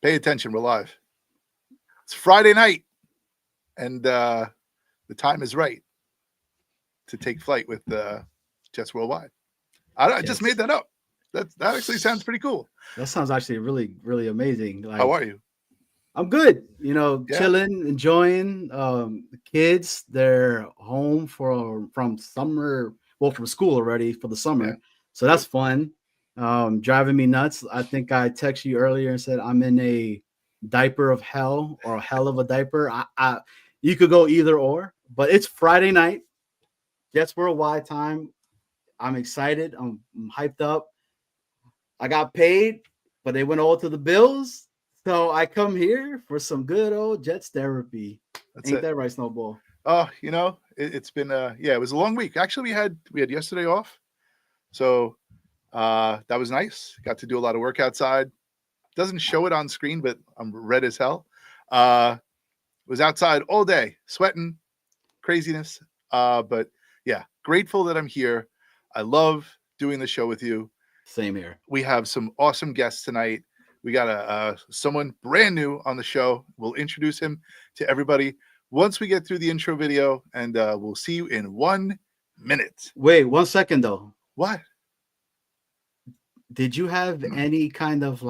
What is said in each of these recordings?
Pay attention. We're live. It's Friday night, and the time is right to take flight with Jets Worldwide. I just made that up. That actually sounds pretty cool. That sounds actually really, really amazing. Like, how are you? I'm good. Chilling, enjoying. The kids, they're home from summer. Well, from school already for the summer, Yeah. so that's fun. Driving me nuts. I think I texted you earlier and said I'm in a diaper of hell or a hell of a diaper. You could go either or, but it's Friday night. Jets Worldwide time. I'm excited. I'm hyped up. I got paid, but they went all to the Bills. So I come here for some good old Jets therapy. Ain't that right, Snowball? Oh, it's been it was a long week. Actually, we had yesterday off. So that was nice. Got to do a lot of work outside. Doesn't show it on screen, but I'm red as hell. Was outside all day, sweating, craziness. But yeah, grateful that I'm here. I love doing the show with you. Same here. We have some awesome guests tonight. We got someone brand new on the show. We'll introduce him to everybody once we get through the intro video, and we'll see you in 1 minute. Wait 1 second, though. What? Did you have any kind of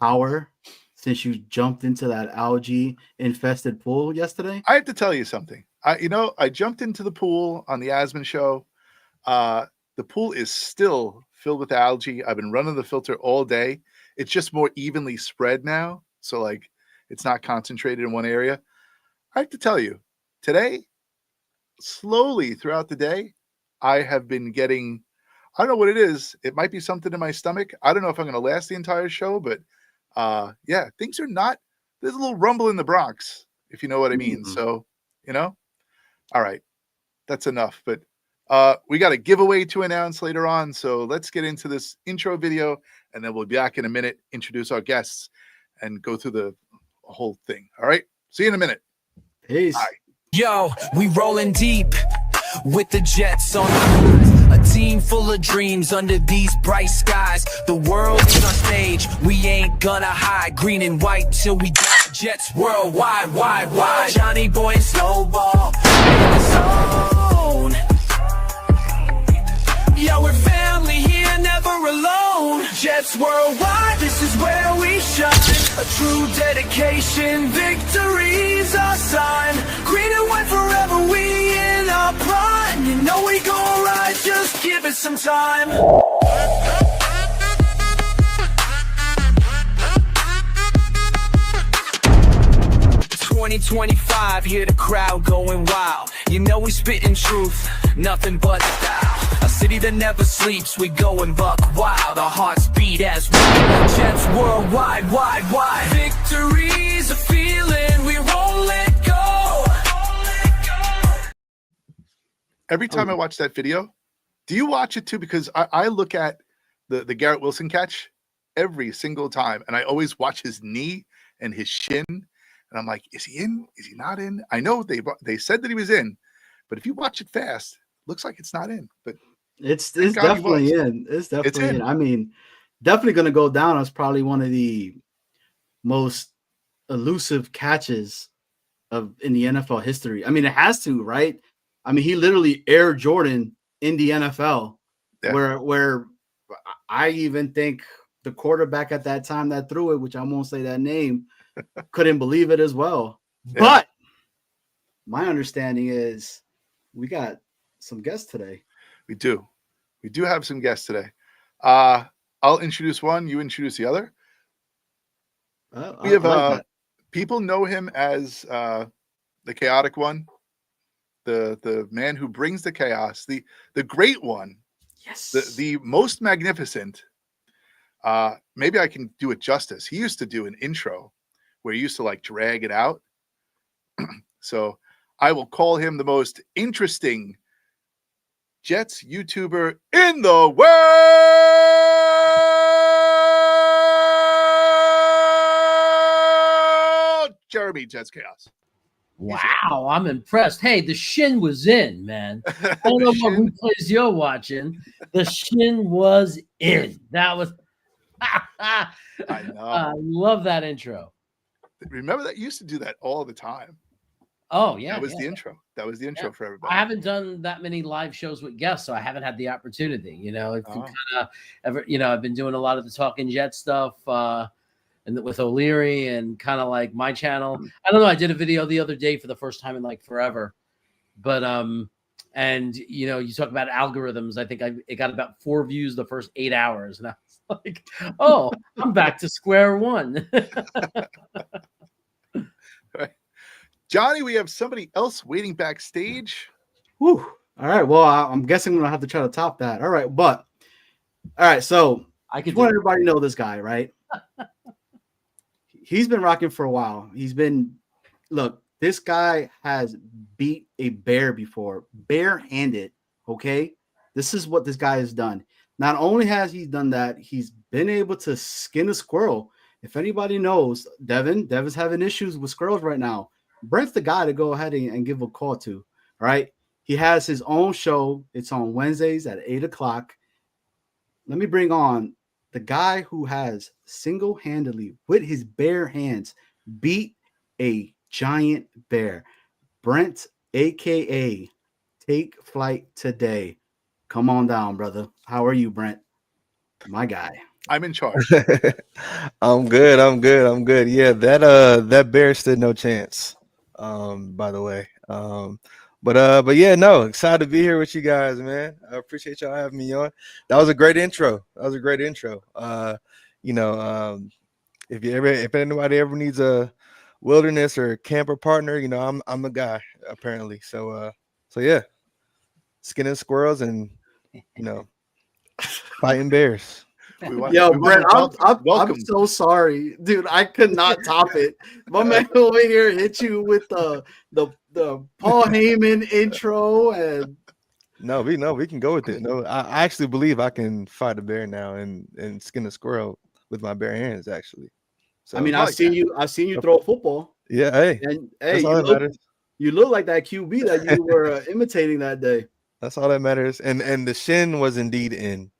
power since you jumped into that algae infested pool yesterday? I have to tell you something. I jumped into the pool on the Asman show. The pool is still filled with algae. I've been running the filter all day. It's just more evenly spread now. So it's not concentrated in one area. I have to tell you, today, slowly throughout the day, I have been getting, I don't know what it is. It might be something in my stomach. I don't know if I'm going to last the entire show, but things are not, there's a little rumble in the Bronx, if you know what I mean. Mm-hmm. So, all right, that's enough. But we got a giveaway to announce later on. So let's get into this intro video, and then we'll be back in a minute, introduce our guests, and go through the whole thing. All right. See you in a minute. Peace. Bye. Yo, we rolling deep with the Jets on a team full of dreams under these bright skies. The world is our stage. We ain't gonna hide. Green and white till we die. Jets worldwide, wide. Johnny Boy and Snowball in the zone. Yo, we're family here, never alone. Jets worldwide, this is where we shine. A true dedication, victory's our sign. Green and white forever, we in our prime. You know we gon' ride, just give it some time. 2025, hear the crowd going wild. You know we spitting truth, nothing but style. A city that never sleeps, we going buck wild. Our hearts beat as we Jets worldwide, wide. Victory's a feeling, we won't let go. Every time I watch that video, do you watch it too? Because I look at the Garrett Wilson catch every single time, and I always watch his knee and his shin. And I'm like, is he in? Is he not in? I know they said that he was in, but if you watch it fast, it looks like it's not in. But it's definitely in. It's definitely in. I mean, definitely going to go down as probably one of the most elusive catches in the NFL history. I mean, it has to, right? I mean, he literally Air Jordan in the NFL, where I even think the quarterback at that time that threw it, which I won't say that name, couldn't believe it as well. Yeah. But my understanding is we got some guests today. We do have some guests today. I'll introduce one, you introduce the other. We have people know him as the chaotic one, the man who brings the chaos, the great one, yes, the most magnificent. Maybe I can do it justice. He used to do an intro where he used to drag it out. So I will call him the most interesting Jets YouTuber in the world, Jeremy Jets Chaos. Wow, I'm impressed. Hey, the shin was in, man. I don't know what replays you're watching. The shin was in. That was I know. I love that intro. Remember that? You used to do that all the time. Oh yeah, that was the intro. That was the intro for everybody. I haven't done that many live shows with guests, so I haven't had the opportunity. You know, if you kind of ever, you know, I've been doing a lot of the Talking Jet stuff, and with O'Leary and kind of like my channel. I don't know. I did a video the other day for the first time in like forever, but and you know, you talk about algorithms. I think it got about 4 views the first 8 hours, and I was like, oh, I'm back to square one. Right. Johnny, we have somebody else waiting backstage. Whew. All right. Well, I'm guessing I'm gonna have to try to top that. All right, but all right. So I just want everybody to know this guy, right? He's been rocking for a while. Look, this guy has beat a bear before, barehanded. Okay, this is what this guy has done. Not only has he done that, he's been able to skin a squirrel. If anybody knows, Devin's having issues with squirrels right now. Brent's the guy to go ahead and give a call to. All right. He has his own show. It's on Wednesdays at 8:00. Let me bring on the guy who has single-handedly, with his bare hands, beat a giant bear. Brent, aka Take Flight Today. Come on down, brother. How are you, Brent? My guy. I'm in charge. I'm good. Yeah, that bear stood no chance. By the way. But yeah, no, excited to be here with you guys, man. I appreciate y'all having me on. That was a great intro. You know, if anybody ever needs a wilderness or camper partner, you know, I'm the guy apparently. So yeah, skinning squirrels and, you know, fighting bears. Yo, Brent, I'm so sorry, dude. I could not top it. My man over here hit you with the Paul Heyman intro, and we can go with it. No, I actually believe I can fight a bear now and skin a squirrel with my bare hands, actually. So I mean, I've seen you throw a football. Yeah, hey, you look like that QB that you were imitating that day. That's all that matters. And the shin was indeed in.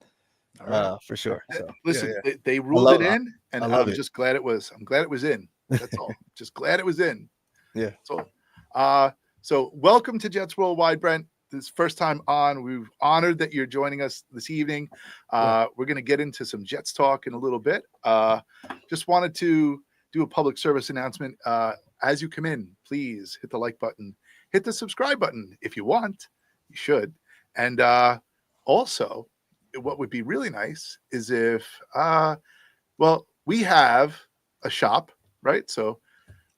For sure. So, listen, they ruled it in, and I'm just glad it was. I'm glad it was in. That's all. Just glad it was in. Yeah. That's all. So welcome to Jets Worldwide, Brent. This first time on. We're honored that you're joining us this evening. We're going to get into some Jets talk in a little bit. Just wanted to do a public service announcement. As you come in, please hit the like button, hit the subscribe button if you want. You should, and also. What would be really nice is if, we have a shop, right? So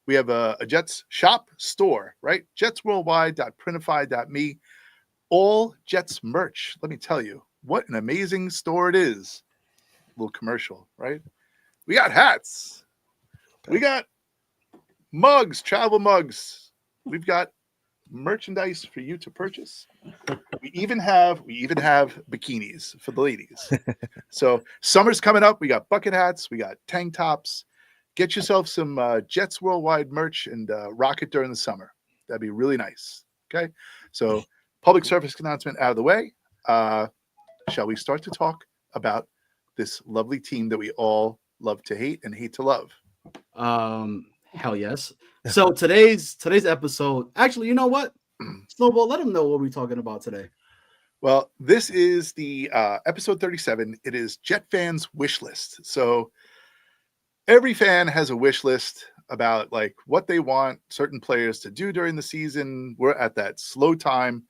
we have a Jets shop store, right? jetsworldwide.printify.me. All Jets merch. Let me tell you, what an amazing store it is. A little commercial, right? We got hats. We got mugs, travel mugs. We've got merchandise for you to purchase. We even have bikinis for the ladies. So summer's coming up. We got bucket hats, we got tank tops. Get yourself some Jets Worldwide merch and rock it during the summer. That'd be really nice. Okay, so public service announcement out of the way. Shall we start to talk about this lovely team that we all love to hate and hate to love? Hell yes. So today's episode, actually, you know what? Snowball, let them know what we're talking about today. Well, this is the episode 37. It is Jet fans' wish list. So every fan has a wish list about like what they want certain players to do during the season. We're at that slow time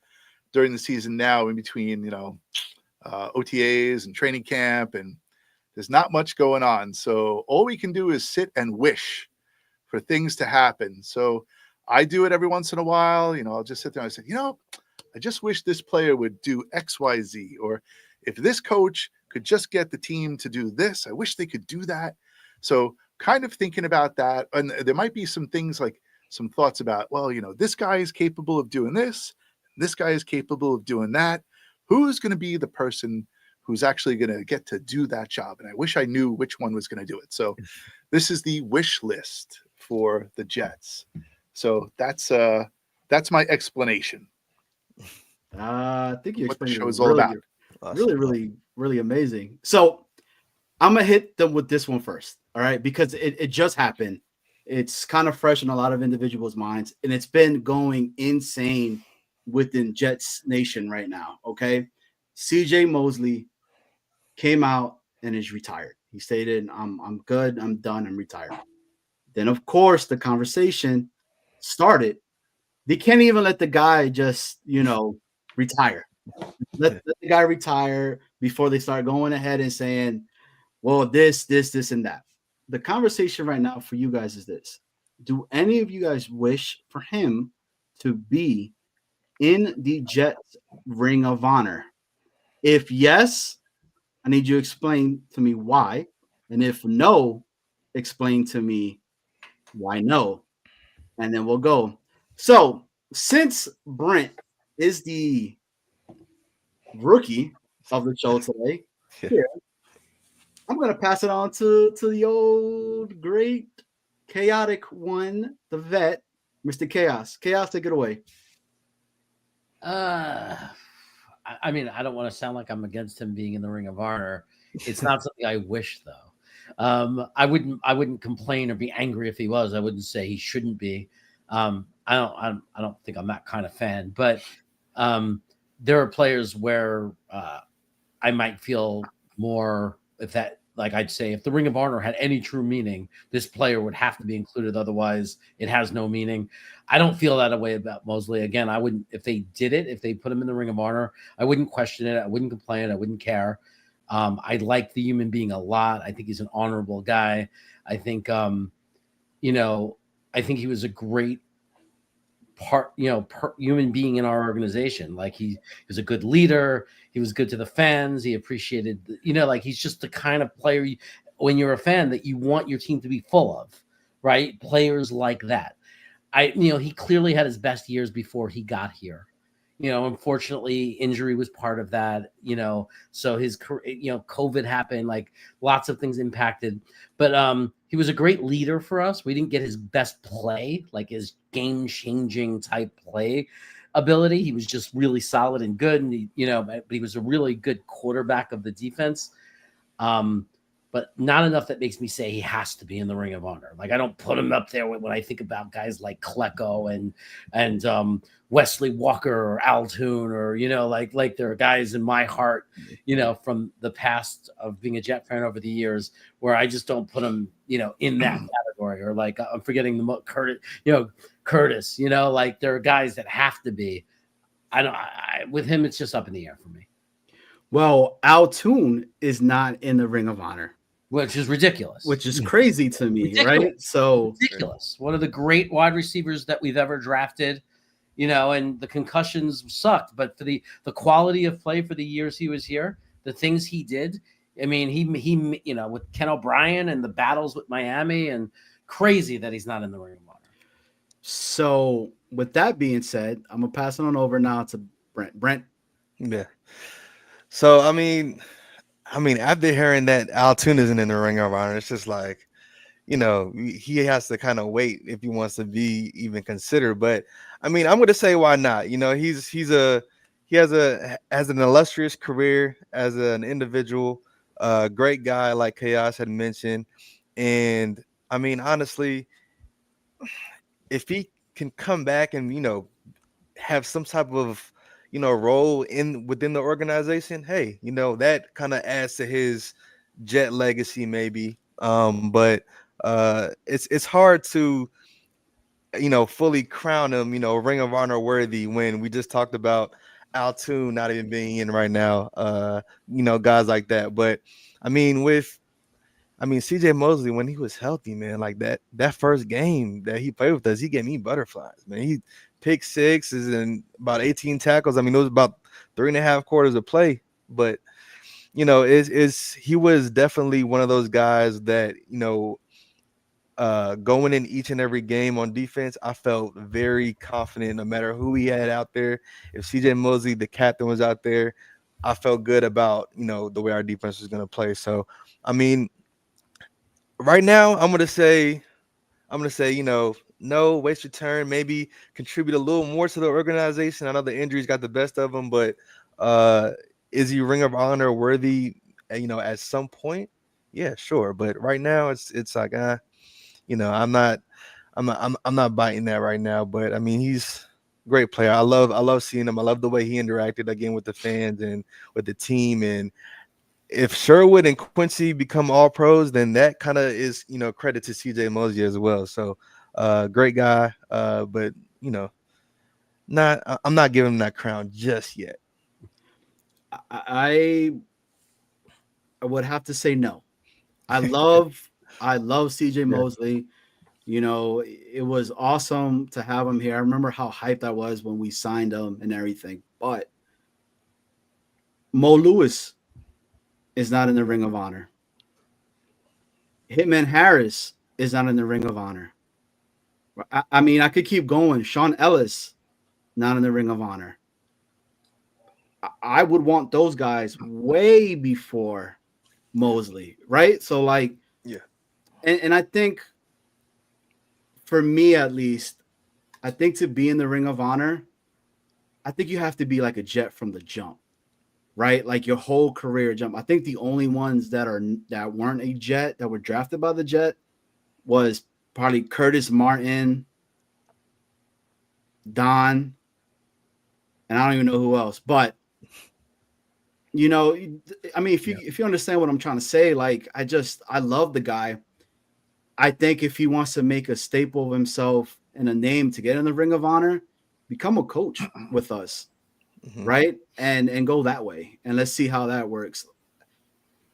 during the season now, in between, you know, OTAs and training camp, and there's not much going on. So all we can do is sit and wish for things to happen. So I do it every once in a while. You know, I'll just sit there and I say, you know, I just wish this player would do X, Y, Z. Or if this coach could just get the team to do this, I wish they could do that. So kind of thinking about that. And there might be some things like some thoughts about, well, you know, this guy is capable of doing this. This guy is capable of doing that. Who's going to be the person who's actually going to get to do that job? And I wish I knew which one was going to do it. So this is the wish list for the Jets. So that's my explanation. I think you explained what the show is all about. Really, really, really amazing. So I'm gonna hit them with this one first, all right? Because it just happened. It's kind of fresh in a lot of individuals' minds, and it's been going insane within Jets Nation right now. Okay, CJ Mosley came out and is retired. He stated, "I'm good. I'm done. I'm retired." Then, of course, the conversation started. They can't even let the guy just, retire. Let the guy retire before they start going ahead and saying, well, this, and that. The conversation right now for you guys is this. Do any of you guys wish for him to be in the Jets Ring of Honor? If yes, I need you to explain to me why. And if no, explain to me why no. And then we'll go. So, since Brent is the rookie of the show today, here, I'm going to pass it on to the old, great, chaotic one, the vet, Mr. Chaos. Chaos, take it away. I mean, I don't want to sound like I'm against him being in the Ring of Honor. It's not something I wish, though. I wouldn't complain or be angry if he was. I wouldn't say he shouldn't be. I don't think I'm that kind of fan. But there are players where I might feel more if that. Like I'd say, if the Ring of Honor had any true meaning, this player would have to be included. Otherwise, it has no meaning. I don't feel that way about Mosley. Again, I wouldn't, if they did it, if they put him in the Ring of Honor, I wouldn't question it. I wouldn't complain. I wouldn't care. I like the human being a lot. I think he's an honorable guy. I think, I think he was a great human being in our organization. Like he was a good leader. He was good to the fans. He appreciated, like he's just the kind of player when you're a fan that you want your team to be full of, right? Players like that. He clearly had his best years before he got here. Unfortunately, injury was part of that, so his, COVID happened, like lots of things impacted, but he was a great leader for us. We didn't get his best play, like his game-changing type play ability. He was just really solid and good, and but he was a really good quarterback of the defense. But not enough that makes me say he has to be in the Ring of Honor. Like I don't put him up there when I think about guys like Klecko and Wesley Walker or Altoon or like there are guys in my heart, from the past of being a Jet fan over the years where I just don't put him, in that category, or like I'm forgetting the Curtis, like there are guys that have to be. With him it's just up in the air for me. Well, Altoon is not in the Ring of Honor. Which is ridiculous. Which is crazy to me, ridiculous. Right? So ridiculous. One of the great wide receivers that we've ever drafted, and the concussions sucked, but for the quality of play for the years he was here, the things he did, I mean, he with Ken O'Brien and the battles with Miami, and crazy that he's not in the Ring of Honor. So with that being said, I'm gonna pass it on over now to Brent. Brent. Yeah. So I mean, after hearing that Altoon isn't in the Ring of Honor, it's just like, he has to kind of wait if he wants to be even considered. But I mean, I'm going to say why not? He has an illustrious career as an individual, great guy like Chaos had mentioned, and I mean, honestly, if he can come back and have some type of role within the organization, hey, that kind of adds to his Jet legacy maybe. But it's hard to fully crown him Ring of Honor worthy when we just talked about Altoon not even being in right now, guys like that. But I mean CJ Mosley, when he was healthy, man, like that first game that he played with us, he gave me butterflies, man. He pick sixes and about 18 tackles. I mean, it was about 3.5 quarters of play, but he was definitely one of those guys that going in each and every game on defense, I felt very confident no matter who he had out there. If CJ Mosley, the captain, was out there, I felt good about the way our defense was going to play. So I mean, right now I'm gonna say no, waste your turn, maybe contribute a little more to the organization. I know the injuries got the best of him, but is he Ring of Honor worthy, at some point? yeah, sure. But right now it's like you know, I'm not biting that right now. But I mean, he's a great player. I love seeing him. I love the way he interacted again with the fans and with the team. And if Sherwood and Quincy become all pros, then that kind of is, you know, credit to CJ Mosley as well. So great guy. But you know, I'm not giving him that crown just yet. I would have to say no. I love CJ Mosley. You know, it was awesome to have him here. I remember how hyped I was when we signed him and everything. But Mo Lewis is not in the Ring of Honor. Hitman Harris is not in the Ring of Honor. I mean, I could keep going. Sean Ellis, not in the Ring of Honor. I would want those guys way before Mosley, right? So, like, yeah. And I think, for me at least, I think to be in the Ring of Honor, I think you have to be like a Jet from the jump, right? Like your whole career jump. I think the only ones that weren't a Jet that were drafted by the Jet was probably Curtis Martin, Don, and I don't even know who else. But you know, I mean, if you understand what I'm trying to say, like I love the guy. I think if he wants to make a staple of himself and a name to get in the Ring of Honor, become a coach with us, right? And go that way. And let's see how that works.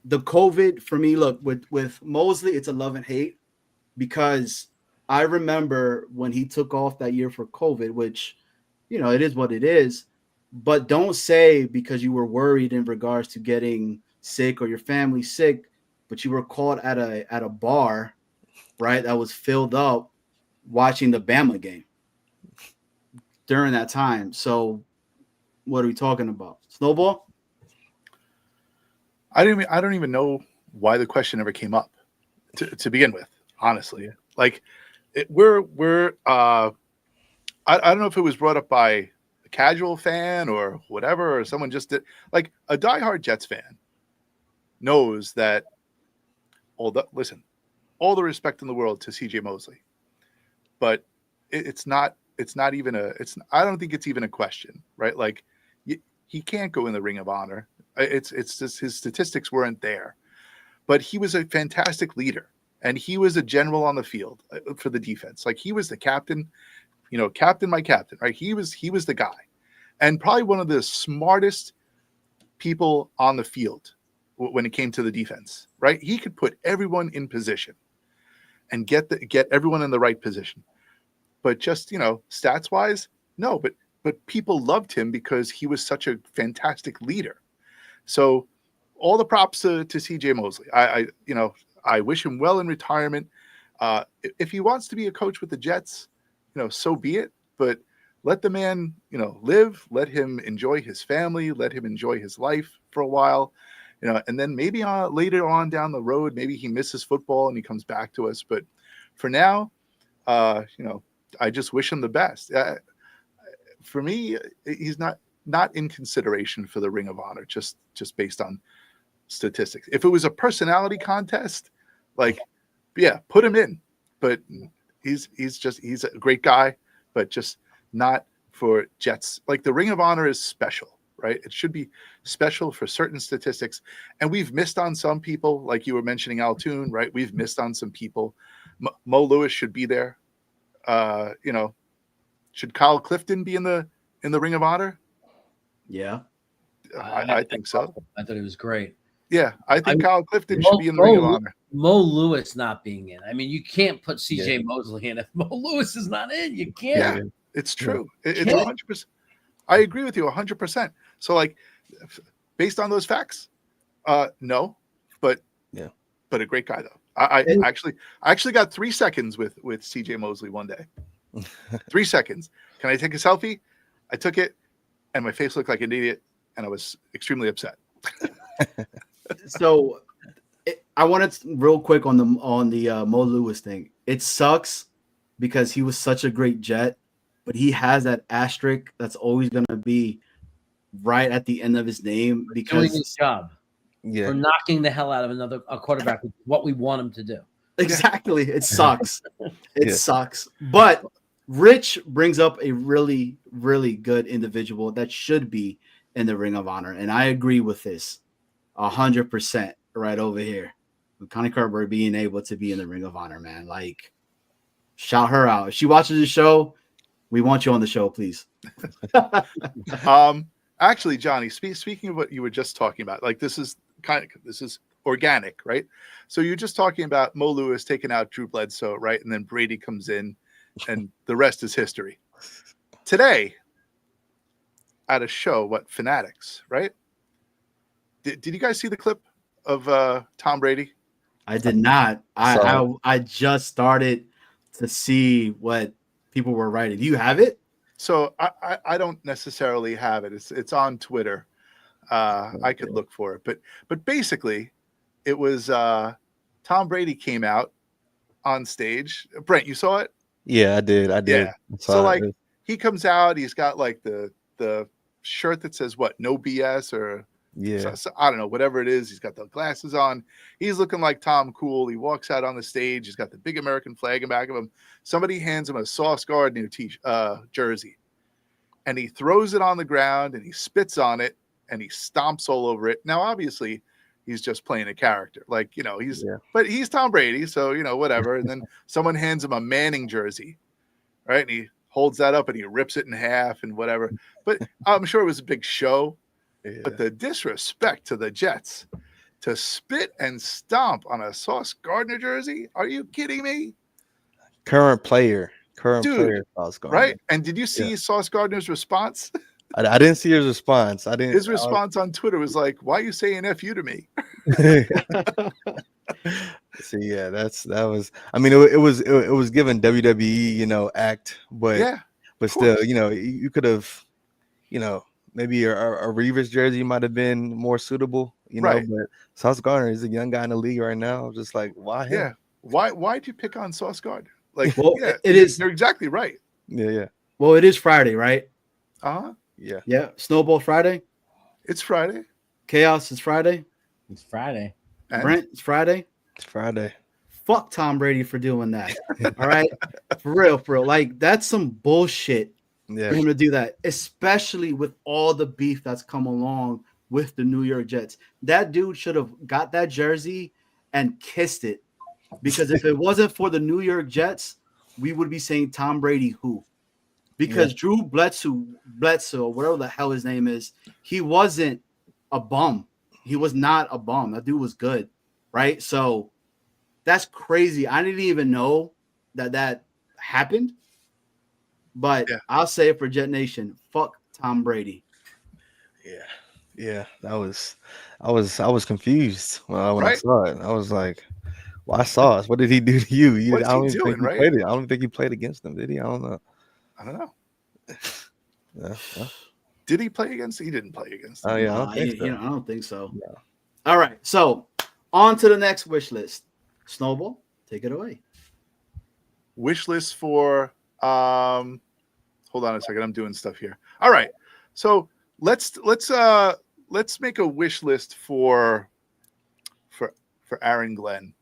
The COVID for me, look, with Mosley, it's a love and hate, because I remember when he took off that year for COVID, which, you know, it is what it is. But don't say because you were worried in regards to getting sick or your family sick, but you were caught at a bar, right, that was filled up watching the Bama game during that time. So what are we talking about? Snowball? I don't even know why the question ever came up to begin with, honestly. Like I don't know if it was brought up by a casual fan or whatever, or someone just did. Like a diehard Jets fan knows that all the respect in the world to CJ Mosley, but it's not even I don't think it's even a question, right? Like he can't go in the Ring of Honor. It's just his statistics weren't there, but he was a fantastic leader, and he was a general on the field for the defense. Like he was the captain, you know, my captain, right? He was the guy, and probably one of the smartest people on the field when it came to the defense, right? He could put everyone in position and get everyone in the right position. But just, you know, stats wise, no, but people loved him because he was such a fantastic leader. So all the props to CJ Mosley. I wish him well in retirement. If he wants to be a coach with the Jets, you know, so be it. But let the man, you know, live. Let him enjoy his family. Let him enjoy his life for a while. You know, and then maybe later on down the road, maybe he misses football and he comes back to us. But for now, you know, I just wish him the best. For me, he's not in consideration for the Ring of Honor, just based on statistics. If it was a personality contest, like, yeah, put him in. But he's a great guy, but just not for Jets. Like the Ring of Honor is special, right? It should be special for certain statistics. And we've missed on some people, like you were mentioning Al Toon, right? We've missed on some people. Mo Lewis should be there. You know, should Kyle Clifton be in the Ring of Honor? Yeah. I think so. I thought it was great. Yeah, I think Kyle Clifton should be in the Ring of Honor. Mo Lewis not being in. I mean, you can't put CJ Mosley in if Mo Lewis is not in. You can't. Yeah, it's true. It's 100%. I agree with you 100%. So, like, based on those facts, no, but a great guy though. I actually got 3 seconds with CJ Mosley one day. 3 seconds. Can I take a selfie? I took it, and my face looked like an idiot, and I was extremely upset. So, I wanted to, real quick on the Mo Lewis thing. It sucks because he was such a great Jet, but he has that asterisk that's always going to be right at the end of his name because doing his job. for knocking the hell out of a quarterback with what we want him to do. Exactly. It sucks. It sucks. But Rich brings up a really, really good individual that should be in the Ring of Honor. And I agree with this 100% right over here. With Connie Kerber being able to be in the Ring of Honor, man. Like, shout her out. If she watches the show, we want you on the show, please. Actually, Johnny, speaking of what you were just talking about, like this is organic, right? So you're just talking about Mo Lewis taking out Drew Bledsoe, right? And then Brady comes in and the rest is history. Today, at a show, Fanatics, right? Did you guys see the clip of Tom Brady? I did not. I just started to see what people were writing. Do you have it? So I don't necessarily have it. It's on Twitter. I could look for it, but basically, it was Tom Brady came out on stage. Brent, you saw it? Yeah, I did. Yeah. So like he comes out, he's got like the shirt that says what, no BS or so I don't know, whatever it is. He's got the glasses on. He's looking like Tom Cool. He walks out on the stage. He's got the big American flag in back of him. Somebody hands him a Sauce Gardner jersey, and he throws it on the ground and he spits on it and he stomps all over it. Now, obviously, he's just playing a character, like but he's Tom Brady, so whatever. And then someone hands him a Manning jersey, right? And he holds that up and he rips it in half and whatever. But I'm sure it was a big show. Yeah. But the disrespect to the Jets to spit and stomp on a Sauce Gardner jersey? Are you kidding me? Current player, Sauce Gardner. Right? And did you see Sauce Gardner's response? I didn't see his response. His response on Twitter was like, "Why are you saying F you to me?" See, yeah, that was. I mean, it was given WWE, act, but still, you could have, maybe a Revis jersey might have been more suitable, right. But Sauce Gardner is a young guy in the league right now. Just like, why him? Yeah. Why'd you pick on Sauce Gardner? Like, it is. You're exactly right. Yeah. Well, it is Friday, right? Uh-huh. Yeah. Yeah. Snowball Friday. It's Friday. Chaos is Friday. It's Friday. And Brent, it's Friday. It's Friday. Fuck Tom Brady for doing that. All right. For real. Like, that's some bullshit. Yeah. For him to do that, especially with all the beef that's come along with the New York Jets. That dude should have got that jersey and kissed it, because if it wasn't for the New York Jets, we would be saying Tom Brady who? Because Drew Bledsoe, whatever the hell his name is, he wasn't a bum. He was not a bum. That dude was good, right? So that's crazy. I didn't even know that happened. But I'll say it for Jet Nation, fuck Tom Brady. Yeah. I was confused when I saw it. I was like, "Why Sauce? What did he do to you?" I don't think he played against them, did he? I don't know. Yeah. Did he play against? He didn't play against them. Oh yeah, I don't think so. Yeah. All right, so on to the next wish list. Snowball, take it away. Wish list for hold on a second, I'm doing stuff here. All right, so let's make a wish list for Aaron Glenn.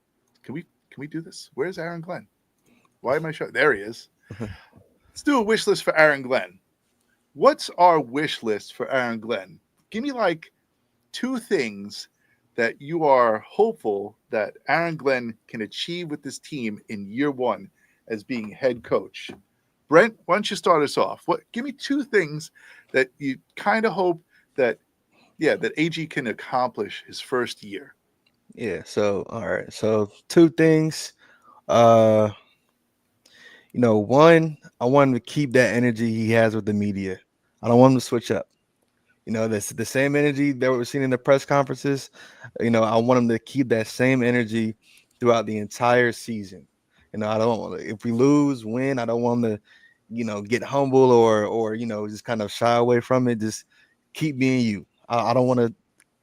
Can we do this? Where's Aaron Glenn? Why am I showing? There he is. Let's do a wish list for Aaron Glenn. What's our wish list for Aaron Glenn? Give me like 2 things that you are hopeful that Aaron Glenn can achieve with this team in year 1 as being head coach. Brent, why don't you start us off? Give me 2 things that you kind of hope that AG can accomplish his first year. Yeah. So, all right. So 2 things. One, I want him to keep that energy he has with the media. I don't want him to switch up. That's the same energy that we're seeing in the press conferences. I want him to keep that same energy throughout the entire season. I don't want to, if we lose, win, I don't want him to, get humble or just kind of shy away from it. Just keep being you. I don't want to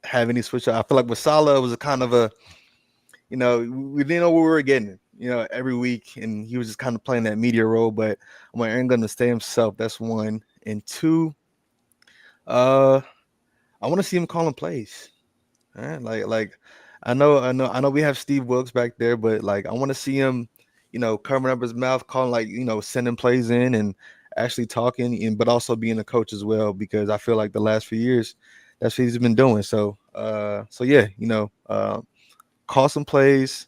have any switch up. I feel like with Salah, it was a kind of a, we didn't know what we were getting, every week, and he was just kind of playing that media role. But I want Aaron Glenn to stay himself. That's 1. And 2, I want to see him calling plays. Like I know we have Steve Wilkes back there, but like I want to see him, covering up his mouth, calling, like, sending plays in and actually talking, and but also being a coach as well, because I feel like the last few years that's what he's been doing. So yeah, call some plays,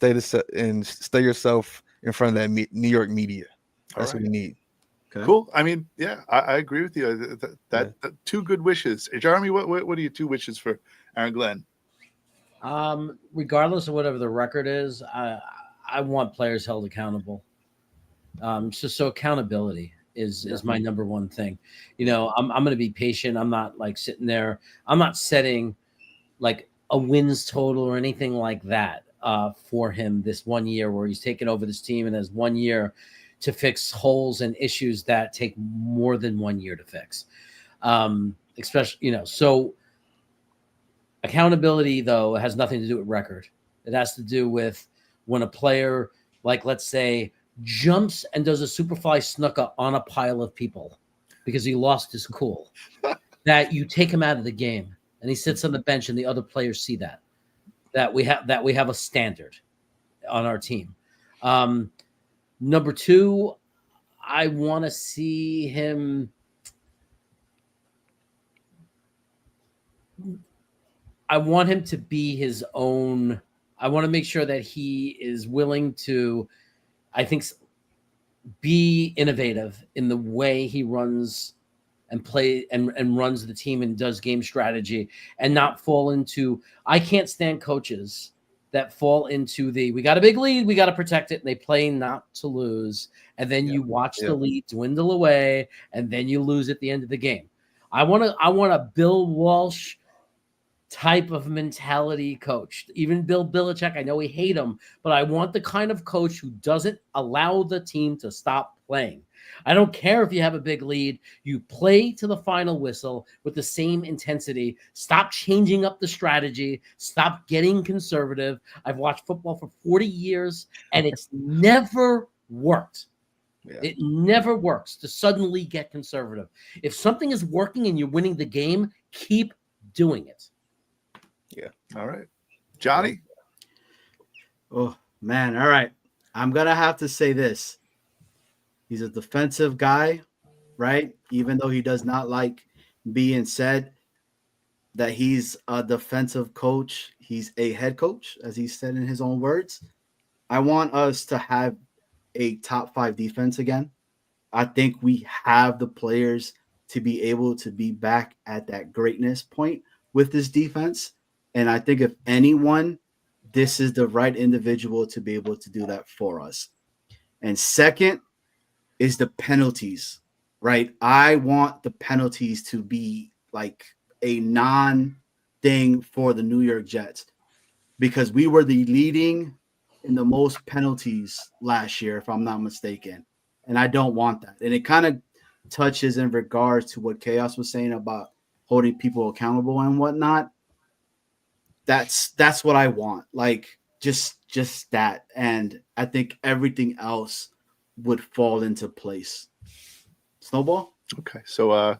and stay yourself in front of that New York media. That's what we need. Okay. Cool. I mean, yeah, I agree with you. That two good wishes. Jeremy, what are your 2 wishes for Aaron Glenn? Regardless of whatever the record is, I want players held accountable. So accountability is my number one thing. I'm going to be patient. I'm not like sitting there. I'm not setting like a wins total or anything like that for him this 1 year where he's taken over this team and has 1 year to fix holes and issues that take more than 1 year to fix. Especially, so accountability, though, has nothing to do with record. It has to do with when a player, like, let's say, jumps and does a superfly snooker on a pile of people because he lost his cool, that you take him out of the game and he sits on the bench and the other players see that we have a standard on our team. Number 2, I want to see him. I want him to be his own. I want to make sure that he is willing to, I think, be innovative in the way he runs and play and runs the team and does game strategy, and not fall into. I can't stand coaches that fall into we got a big lead, we got to protect it, and they play not to lose, and then you watch the lead dwindle away, and then you lose at the end of the game. I want a Bill Walsh type of mentality coach. Even Bill Belichick, I know we hate him, but I want the kind of coach who doesn't allow the team to stop playing. I don't care if you have a big lead. You play to the final whistle with the same intensity. Stop changing up the strategy. Stop getting conservative. I've watched football for 40 years, and it's never worked. Yeah. It never works to suddenly get conservative. If something is working and you're winning the game, keep doing it. Yeah. All right. Johnny? Oh, man. All right. I'm going to have to say this. He's a defensive guy, right? Even though he does not like being said that he's a defensive coach, he's a head coach, as he said in his own words. I want us to have a top 5 defense again. I think we have the players to be able to be back at that greatness point with this defense. And I think if anyone, this is the right individual to be able to do that for us. And second is the penalties, right? I want the penalties to be like a non-thing for the New York Jets, because we were the leading in the most penalties last year, if I'm not mistaken. And I don't want that. And it kind of touches in regards to what Chaos was saying about holding people accountable and whatnot. That's what I want. Like just that. And I think everything else would fall into place. Snowball? Okay. So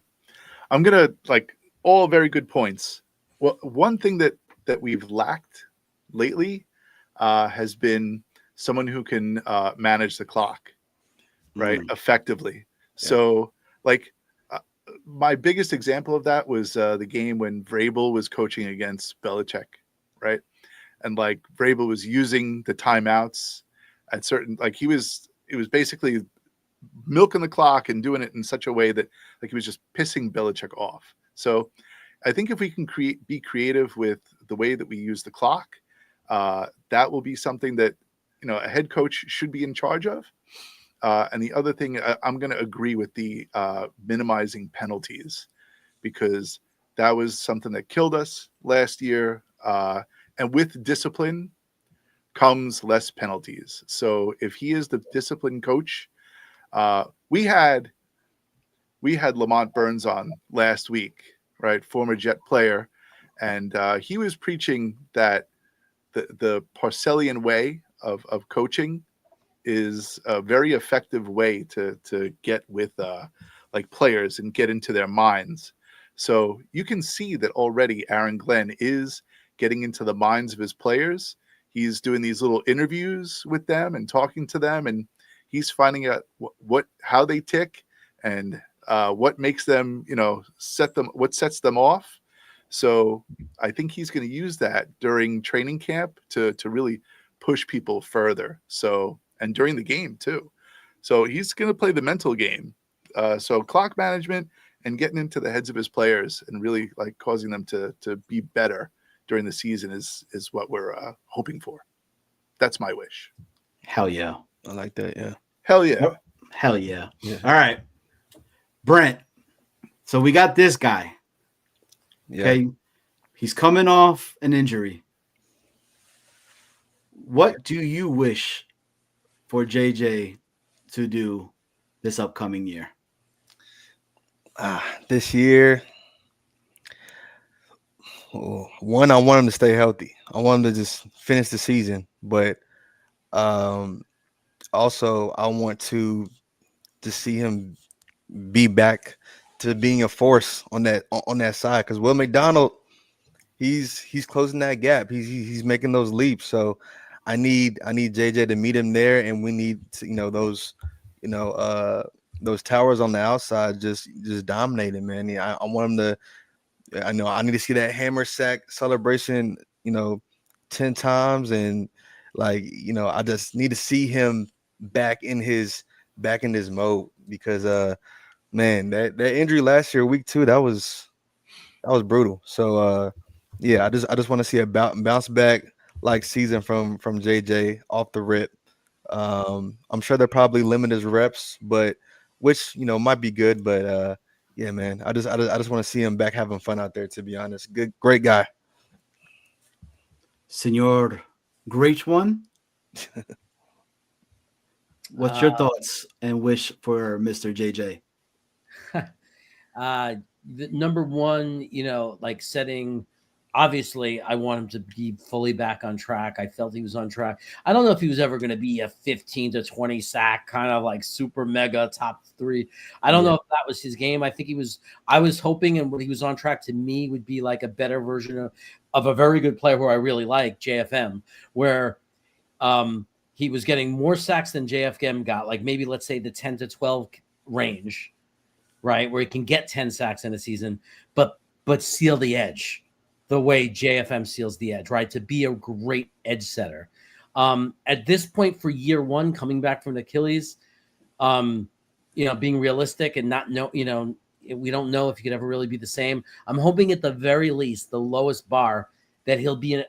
I'm gonna, like, all very good points. Well, one thing that we've lacked lately has been someone who can manage the clock, right? Effectively. Yeah. So, like, my biggest example of that was the game when Vrabel was coaching against Belichick, right? And like Vrabel was using the timeouts at certain, like it was basically milking the clock and doing it in such a way that like he was just pissing Belichick off. So I think if we can be creative with the way that we use the clock, that will be something that, a head coach should be in charge of. And the other thing, I'm going to agree with the minimizing penalties, because that was something that killed us last year. And with discipline comes less penalties. So if he is the discipline coach, we had Lamont Burns on last week, right? Former Jet player. And he was preaching that the Parcellian way of coaching is a very effective way to get with like players and get into their minds. So you can see that already Aaron Glenn is getting into the minds of his players. He's doing these little interviews with them and talking to them, and he's finding out how they tick and what makes them, what sets them off. So I think he's going to use that during training camp to really push people further. So, and during the game too. So he's going to play the mental game. So clock management and getting into the heads of his players and really like causing them to be better during the season is what we're hoping for. That's my wish. Hell yeah. I like that. Yeah. Hell yeah. Hell yeah. All right. Brent. So we got this guy. Yeah. Okay. He's coming off an injury. What do you wish for JJ to do this upcoming year? This year, one, I want him to stay healthy. I want him to just finish the season, but also I want to see him be back to being a force on that side, because Will McDonald, he's closing that gap. He's making those leaps. So I need JJ to meet him there, and we need to, those towers on the outside just dominating, man. I want him to. I need to see that hammer sack celebration, 10 times, and I just need to see him back in his mode, because man, that injury last year, week 2, that was brutal. So I just want to see a bounce back like season from JJ off the rip. I'm sure they'll probably limit his reps, but which might be good, but yeah, man, I just want to see him back having fun out there, to be honest. Great guy. Senor Great One. What's your thoughts and wish for Mr. JJ? The number one, setting. Obviously, I want him to be fully back on track. I felt he was on track. I don't know if he was ever going to be a 15 to 20 sack kind of like super mega top 3. I don't know if that was his game. I think I was hoping, and what he was on track to me would be like a better version of a very good player who I really like, JFM, where he was getting more sacks than JFM got, like maybe let's say the 10 to 12 range, right? Where he can get 10 sacks in a season, but seal the edge the way JFM seals the edge, right? To be a great edge setter. At this point for year 1, coming back from Achilles, being realistic and not know, we don't know if he could ever really be the same. I'm hoping at the very least, the lowest bar, that he'll be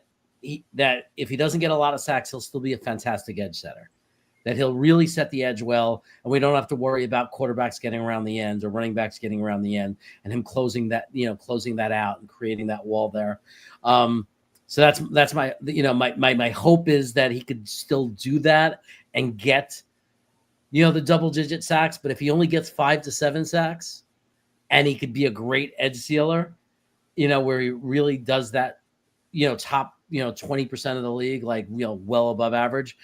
that if he doesn't get a lot of sacks, he'll still be a fantastic edge setter. That he'll really set the edge well, and we don't have to worry about quarterbacks getting around the end or running backs getting around the end, and him closing that out and creating that wall there. So that's my my hope is that he could still do that and get the double-digit sacks. But if he only gets 5 to 7 sacks, and he could be a great edge sealer, where he really does that, top 20% of the league, like well above average,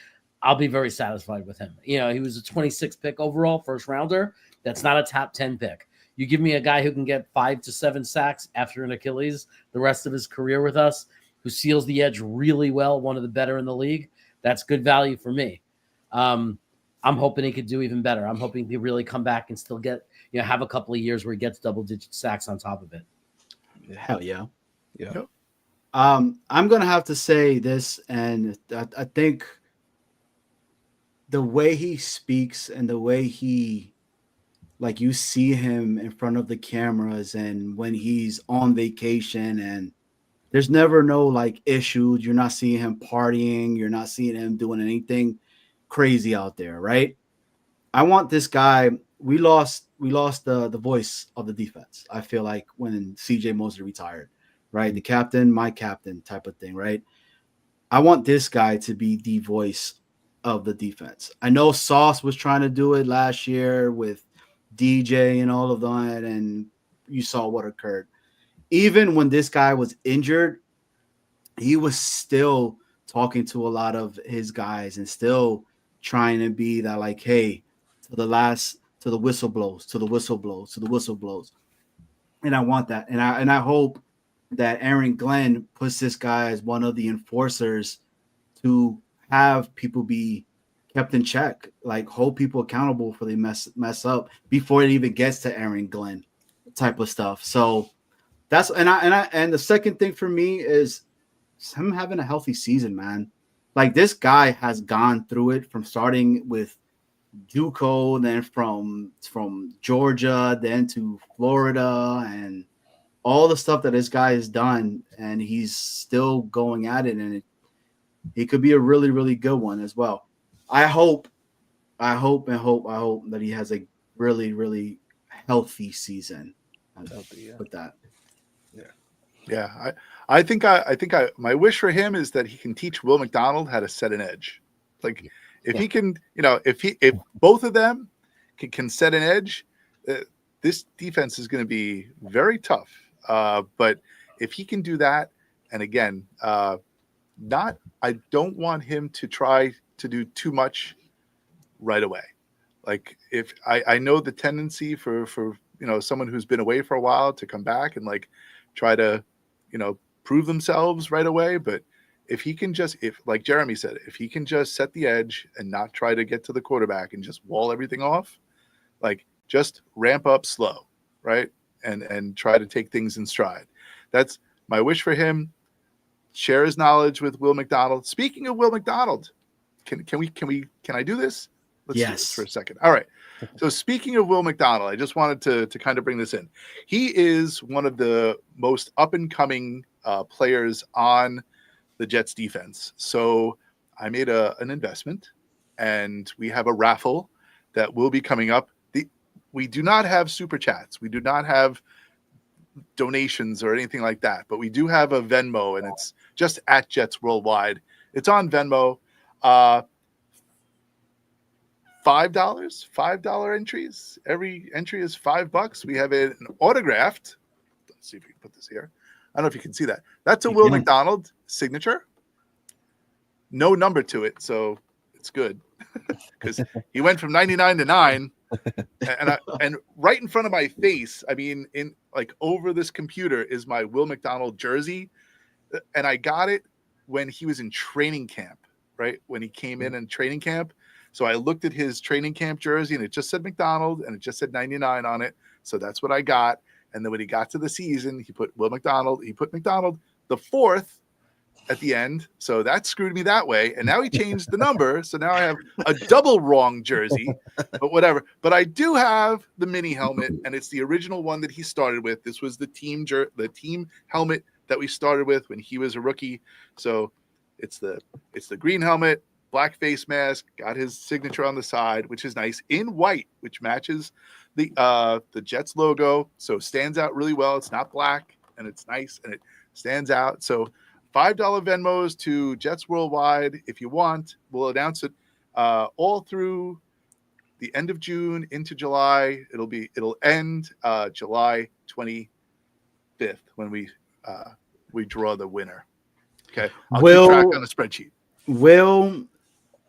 I'll be very satisfied with him. He was a 26th pick overall, first rounder. That's not a top 10 pick. You give me a guy who can get 5 to 7 sacks after an Achilles the rest of his career with us, who seals the edge really well, one of the better in the league. That's good value for me. I'm hoping he could do even better. I'm hoping he really come back and still get, have a couple of years where he gets double-digit sacks on top of it. Hell yeah. Yeah. Yep. I'm going to have to say this, and I think the way he speaks and the way he, like, you see him in front of the cameras and when he's on vacation, and there's never no like issues. You're not seeing him partying. You're not seeing him doing anything crazy out there, right? I want this guy. We lost the voice of the defense. I feel like when CJ Mosley retired, right? The captain, my captain type of thing, right? I want this guy to be the voice of the defense. I know Sauce was trying to do it last year with DJ and all of that, and you saw what occurred. Even when this guy was injured, he was still talking to a lot of his guys and still trying to be that, like, hey, to the whistle blows, to the whistle blows, to the whistle blows. And I want that. And I hope that Aaron Glenn puts this guy as one of the enforcers to have people be kept in check, like hold people accountable for they mess up before it even gets to Aaron Glenn type of stuff. So that's and the second thing for me is him having a healthy season, man. Like this guy has gone through it from starting with JUCO, then from Georgia, then to Florida, and all the stuff that this guy has done, and he's still going at it, and it could be a really, really good one as well. I hope that he has a really, really healthy season. With that. Yeah. I think my wish for him is that he can teach Will McDonald how to set an edge. Like if he can, if both of them can set an edge, this defense is going to be very tough. But if he can do that, and again, I don't want him to try to do too much right away. Like if I know the tendency for someone who's been away for a while to come back and like try to, prove themselves right away. But if he can like Jeremy said, if he can just set the edge and not try to get to the quarterback and just wall everything off, like just ramp up slow, right? And try to take things in stride. That's my wish for him. Share his knowledge with Will McDonald. Speaking of Will McDonald, can I do this? Let's do this for a second. All right. So speaking of Will McDonald, I just wanted to kind of bring this in. He is one of the most up and coming players on the Jets defense. So I made an investment, and we have a raffle that will be coming up. We do not have super chats. We do not have donations or anything like that, but we do have a Venmo, and it's just at Jets Worldwide. It's on Venmo. $5 entries. Every entry is $5. We have it autographed. Let's see if we can put this here. I don't know if you can see that. That's a Will McDonald signature. No number to it, so it's good because he went from 99 to 9. And right in front of my face, I mean, in like over this computer is my Will McDonald jersey, and I got it when he was in training camp. Right when he came in training camp. So I looked at his training camp jersey, and it just said McDonald, and it just said 99 on it. So that's what I got. And then when he got to the season, he put Will McDonald. He put McDonald the 4th at the end. So that screwed me that way. And now he changed the number. So now I have a double wrong jersey, but whatever. But I do have the mini helmet, and it's the original one that he started with. This was the team helmet that we started with when he was a rookie. So it's the green helmet, black face mask, got his signature on the side, which is nice, in white, which matches the Jets logo. So stands out really well. It's not black, and it's nice, and it stands out. So $5 Venmos to Jets Worldwide if you want. We'll announce it all through the end of June into July. It'll end July 25th when we draw the winner. Okay, I'll keep track on the spreadsheet. Will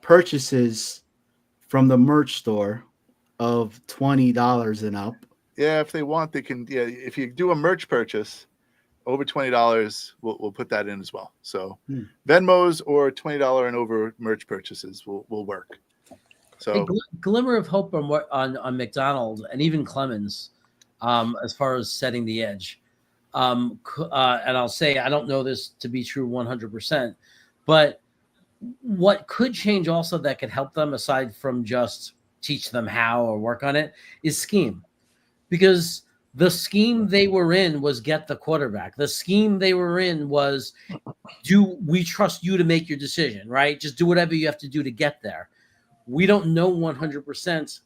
purchases from the merch store of $20 and up. Yeah, if they want, they can. Yeah, if you do a merch purchase over $20, we'll put that in as well. So Venmos or $20 and over merch purchases will work. So a glimmer of hope on McDonald and even Clemens, as far as setting the edge. And I'll say I don't know this to be true 100%, but what could change also that could help them, aside from just teach them how or work on it, is scheme. Because the scheme they were in was get the quarterback. The scheme they were in was, we trust you to make your decision, right? Just do whatever you have to do to get there. We don't know 100%,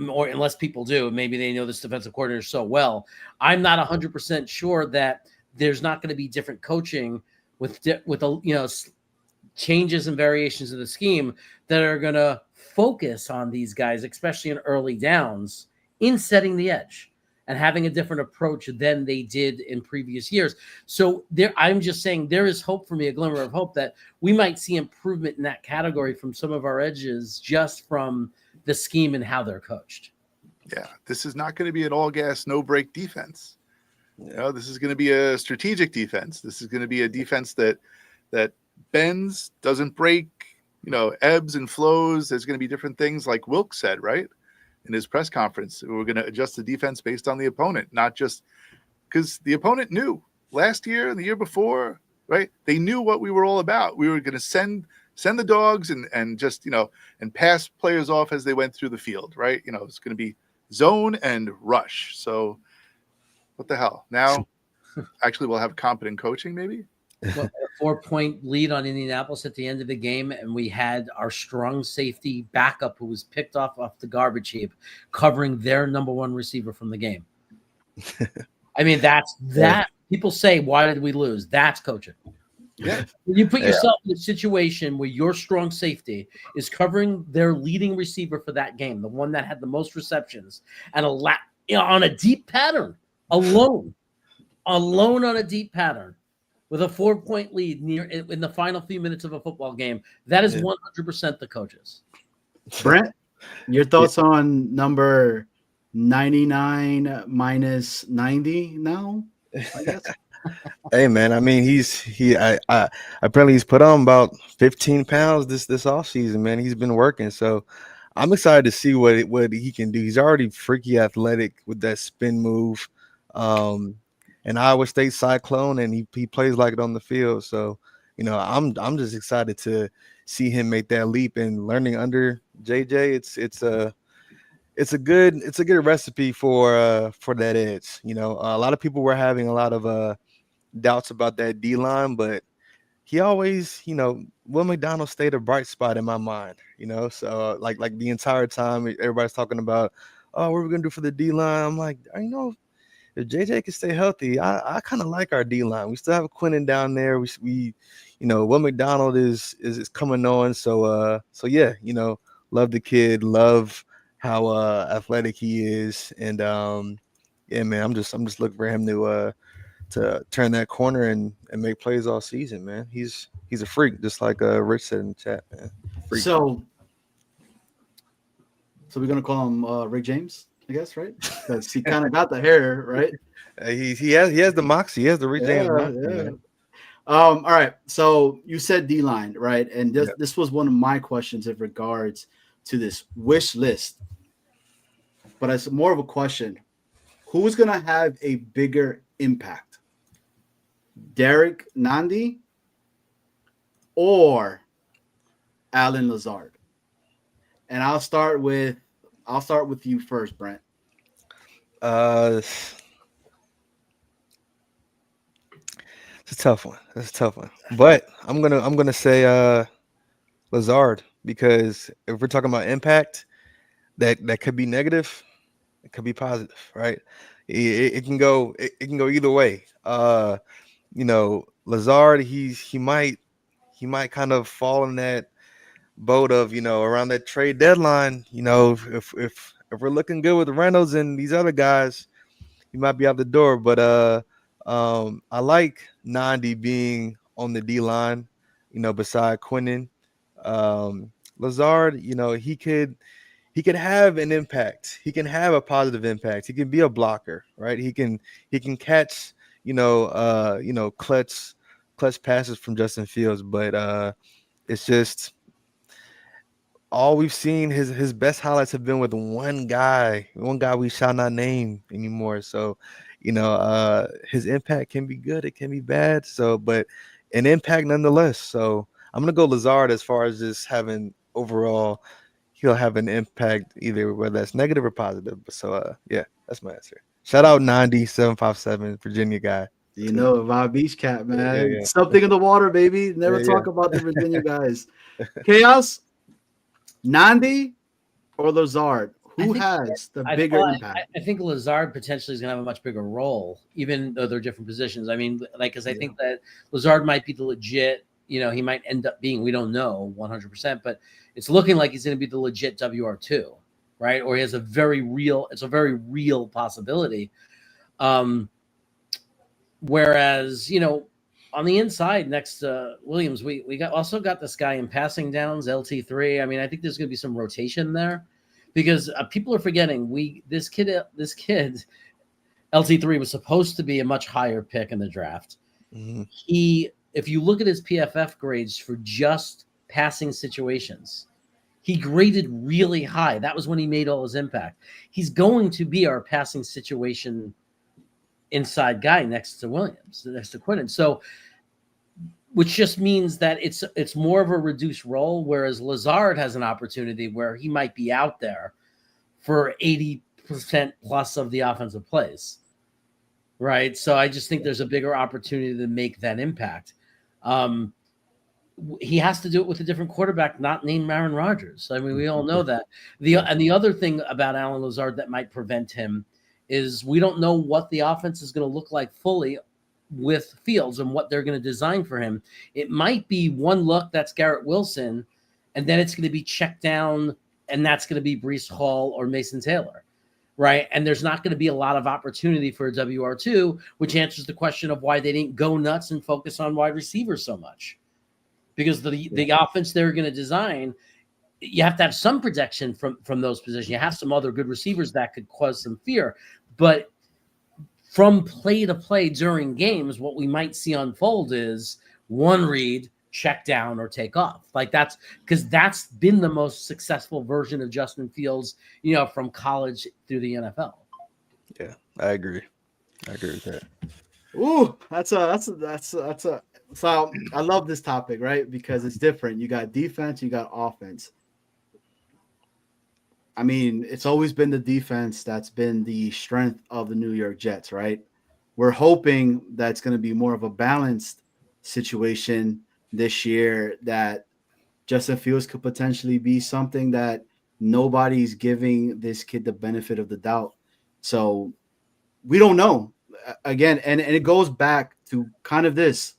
or unless people do, maybe they know this defensive coordinator so well. I'm not 100% sure that there's not going to be different coaching with changes and variations of the scheme that are going to focus on these guys, especially in early downs, in setting the edge and having a different approach than they did in previous years. So I'm just saying there is hope for me, a glimmer of hope that we might see improvement in that category from some of our edges just from the scheme and how they're coached. Yeah, this is not going to be an all gas, no break defense. You know, this is going to be a strategic defense. This is going to be a defense that bends, doesn't break, you know, ebbs and flows. There's going to be different things, like Wilkes said, right, in his press conference. We're going to adjust the defense based on the opponent, not just because the opponent knew last year and the year before, right? They knew what we were all about. We were going to send the dogs and just, you know, and pass players off as they went through the field, right? You know, it's going to be zone and rush. So what the hell? Now, actually, we'll have competent coaching, maybe. Well, a 4-point lead on Indianapolis at the end of the game, and we had our strong safety backup who was picked off the garbage heap covering their number one receiver from the game. I mean, that. People say, why did we lose? That's coaching. Yeah. When you put yourself in a situation where your strong safety is covering their leading receiver for that game, the one that had the most receptions, and on a deep pattern, alone on a deep pattern, with a 4-point lead in the final few minutes of a football game, that is 100% the coaches. Brent, your thoughts on number 99 minus 90 now, I guess? Hey man, I mean I apparently he's put on about 15 pounds this off season, man. He's been working, so I'm excited to see what he can do. He's already freaky athletic with that spin move. An Iowa State Cyclone, and he plays like it on the field. So, you know, I'm just excited to see him make that leap, and learning under JJ. It's a good recipe for that edge. You know, a lot of people were having a lot of doubts about that D line, but he always, you know, Will McDonald stayed a bright spot in my mind. You know, so like the entire time everybody's talking about, oh, what are we gonna do for the D line? I'm like, you know, if JJ can stay healthy, I kind of like our D line. We still have Quinnen down there. We you know, Will McDonald is coming on. So yeah, you know, love the kid, love how athletic he is, and yeah, man, I'm just looking for him to turn that corner and make plays all season, man. He's a freak, just like Rich said in the chat, man. Freak. So we're gonna call him Rick James, I guess, right? Because he kind of got the hair, right? He has the moxie. He has the Rick James moxie, man. All right. So you said D line, right? And this was one of my questions in regards to this wish list. But it's more of a question: who's gonna have a bigger impact, Derek Nandi or Allen Lazard? And I'll start with you first, Brent. It's a tough one. That's a tough one. But I'm gonna say Lazard, because if we're talking about impact, that could be negative, it could be positive, right? It can go either way. You know, Lazard, he might kind of fall in that boat of, you know, around that trade deadline. You know, if we're looking good with Reynolds and these other guys, he might be out the door. But I like Nandi being on the D line, you know, beside Quinnen. Lazard, you know, he could have an impact. He can have a positive impact. He can be a blocker, right? He can catch, you know, clutch passes from Justin Fields. But it's just all we've seen. His best highlights have been with one guy we shall not name anymore. So, you know, his impact can be good, it can be bad. So, but an impact nonetheless. So I'm gonna go Lazard as far as just having overall. He'll have an impact either whether that's negative or positive. So yeah, that's my answer. Shout out 90757 Virginia guy. You know, Vibe Beach Cat, man. Yeah. Something in the water, baby. Never talk about the Virginia guys. Chaos, Nandi or Lazard? Who has the bigger impact? I think Lazard potentially is going to have a much bigger role, even though they're different positions. I mean, like, because I think that Lazard might be the legit, you know, he might end up being, we don't know 100%, but it's looking like he's going to be the legit WR2, right? Or he has it's a very real possibility. Whereas, you know, on the inside next to Williams, we also got this guy in passing downs, LT3. I mean, I think there's going to be some rotation there, because people are forgetting this kid LT3 was supposed to be a much higher pick in the draft. Mm-hmm. If you look at his PFF grades for just passing situations, he graded really high. That was when he made all his impact. He's going to be our passing situation inside guy next to Williams, next to Quinton. So, which just means that it's more of a reduced role, whereas Lazard has an opportunity where he might be out there for 80% plus of the offensive plays, right? So I just think there's a bigger opportunity to make that impact. He has to do it with a different quarterback, not named Aaron Rodgers. I mean, we all know that. And the other thing about Allen Lazard that might prevent him is we don't know what the offense is going to look like fully with Fields and what they're going to design for him. It might be one look, that's Garrett Wilson, and then it's going to be checked down, and that's going to be Breece Hall or Mason Taylor, right? And there's not going to be a lot of opportunity for a WR2, which answers the question of why they didn't go nuts and focus on wide receivers so much. Because the offense they're going to design, you have to have some protection from those positions. You have some other good receivers that could cause some fear. But from play to play during games, what we might see unfold is one read, check down, or take off. Like that's because that's been the most successful version of Justin Fields, from college through the NFL. Yeah, I agree. I agree with that. Ooh, that's a. So I love this topic, right? Because it's different. You got defense, you got offense. I mean, it's always been the defense that's been the strength of the New York Jets, right? We're hoping that it's going to be more of a balanced situation this year, that Justin Fields could potentially be something that nobody's giving this kid the benefit of the doubt. So we don't know. Again, and it goes back to kind of this,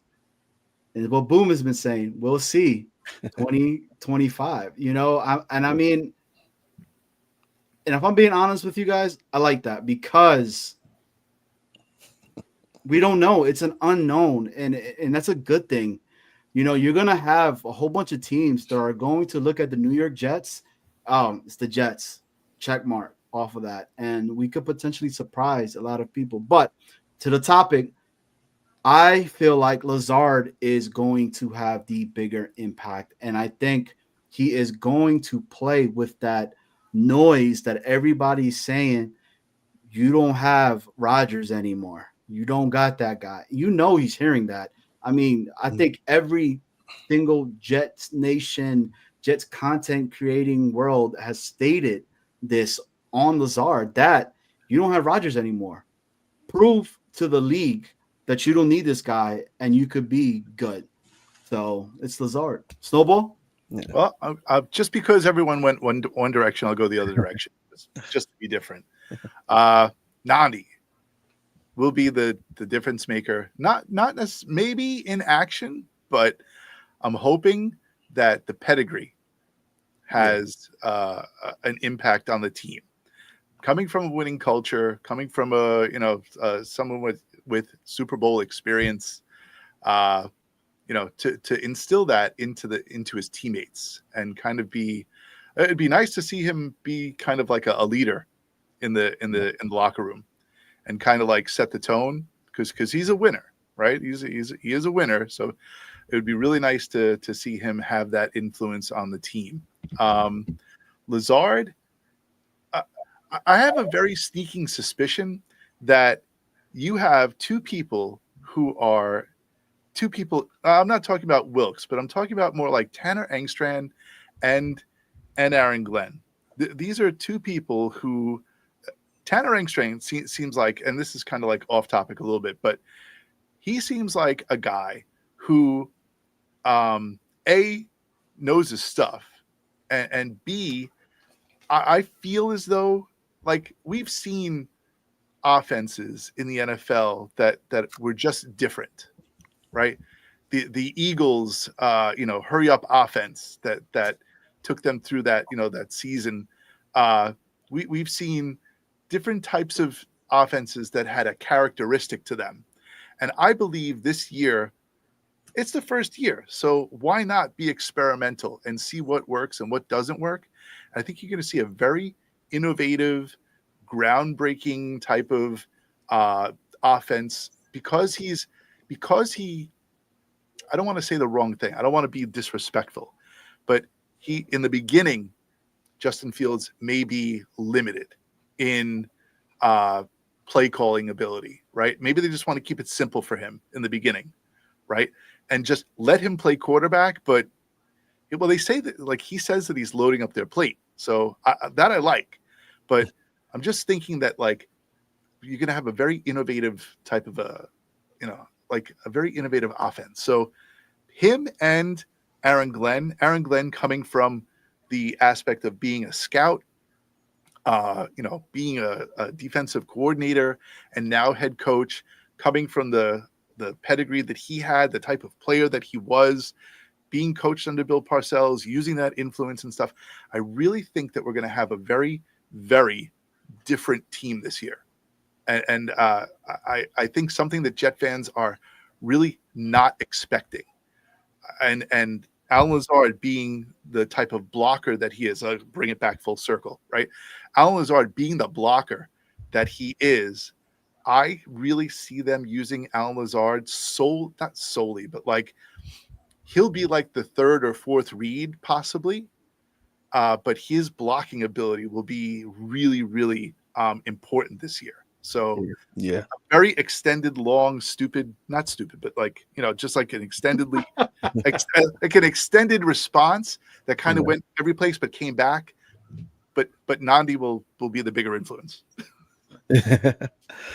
and what Boom has been saying, we'll see 2025, I mean, and if I'm being honest with you guys, I like that because we don't know. It's an unknown, and that's a good thing. You're going to have a whole bunch of teams that are going to look at the New York Jets. It's the Jets, check mark off of that. And we could potentially surprise a lot of people. But to the topic, I feel like Lazard is going to have the bigger impact. And I think he is going to play with that noise that everybody's saying, you don't have Rodgers anymore. You don't got that guy. He's hearing that. I mean, I think every single Jets Nation, Jets content creating world has stated this on Lazard, that you don't have Rodgers anymore. Prove to the league that you don't need this guy and you could be good. So it's Lazard. Snowball? Yeah. Well, just because everyone went one direction, I'll go the other direction, just to be different. Nani will be the difference maker. Not maybe in action, but I'm hoping that the pedigree has an impact on the team. Coming from a winning culture, coming from someone with Super Bowl experience, to instill that into his teammates and kind of it'd be nice to see him be kind of like a leader in the locker room and kind of like set the tone because he's a winner, right? He is a winner. So it would be really nice to see him have that influence on the team. Lazard, I have a very sneaking suspicion that you have two people. I'm not talking about Wilkes, but I'm talking about more like Tanner Engstrand and Aaron Glenn. These are two people who Tanner Engstrand seems like, and this is kind of like off topic a little bit, but he seems like a guy who, A, knows his stuff, and B, I feel as though like we've seen offenses in the NFL that were just different, right? The Eagles, hurry up offense that took them through that season. We've seen different types of offenses that had a characteristic to them, and I believe this year it's the first year, so why not be experimental and see what works and what doesn't work? I think you're going to see a very innovative, groundbreaking type of offense because he I don't want to say the wrong thing. I don't want to be disrespectful, but in the beginning, Justin Fields may be limited in play calling ability, right? Maybe they just want to keep it simple for him in the beginning, right? And just let him play quarterback. But well, they say that, like, he says that he's loading up their plate, so that I like. But I'm just thinking that, like, you're going to have a very innovative type of a very innovative offense. So him and Aaron Glenn coming from the aspect of being a scout, being a defensive coordinator and now head coach, coming from the pedigree that he had, the type of player that he was, being coached under Bill Parcells, using that influence and stuff. I really think that we're going to have a very, very different team this year. And I think something that Jet fans are really not expecting. And Alan Lazard being the type of blocker that he is, bring it back full circle, right? Alan Lazard being the blocker that he is, I really see them using Alan Lazard not solely, but like he'll be like the third or fourth read possibly. But his blocking ability will be really, really important this year. So yeah, a very extended, long, not stupid, but like, just like an extendedly, like an extended response that kind of went every place, but came back. But Nandi will be the bigger influence.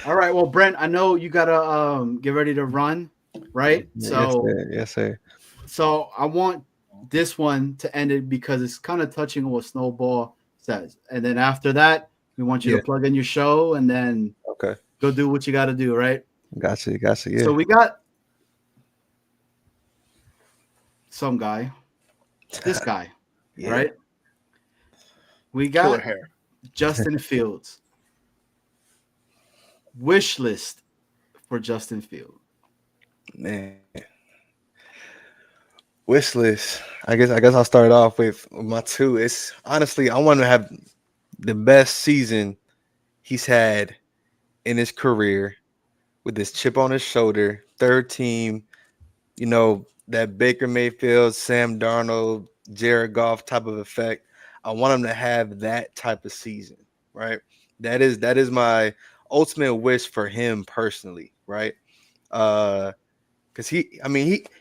All right. Well, Brent, I know you gotta get ready to run, right? So yes, sir. So I want this one to end it because it's kind of touching on what Snowball says. And then after that, we want you to plug in your show and then go do what you got to do, right? Gotcha. Yeah. So we got some guy, this guy, right? We got Killer hair. Justin Fields. Wish list for Justin Fields. Man. Wish list. I guess I'll start off with my two. It's honestly, I want to have the best season he's had in his career with this chip on his shoulder, third team, that Baker Mayfield, Sam Darnold, Jared Goff type of effect. I want him to have that type of season, right? That is my ultimate wish for him personally, right? Because he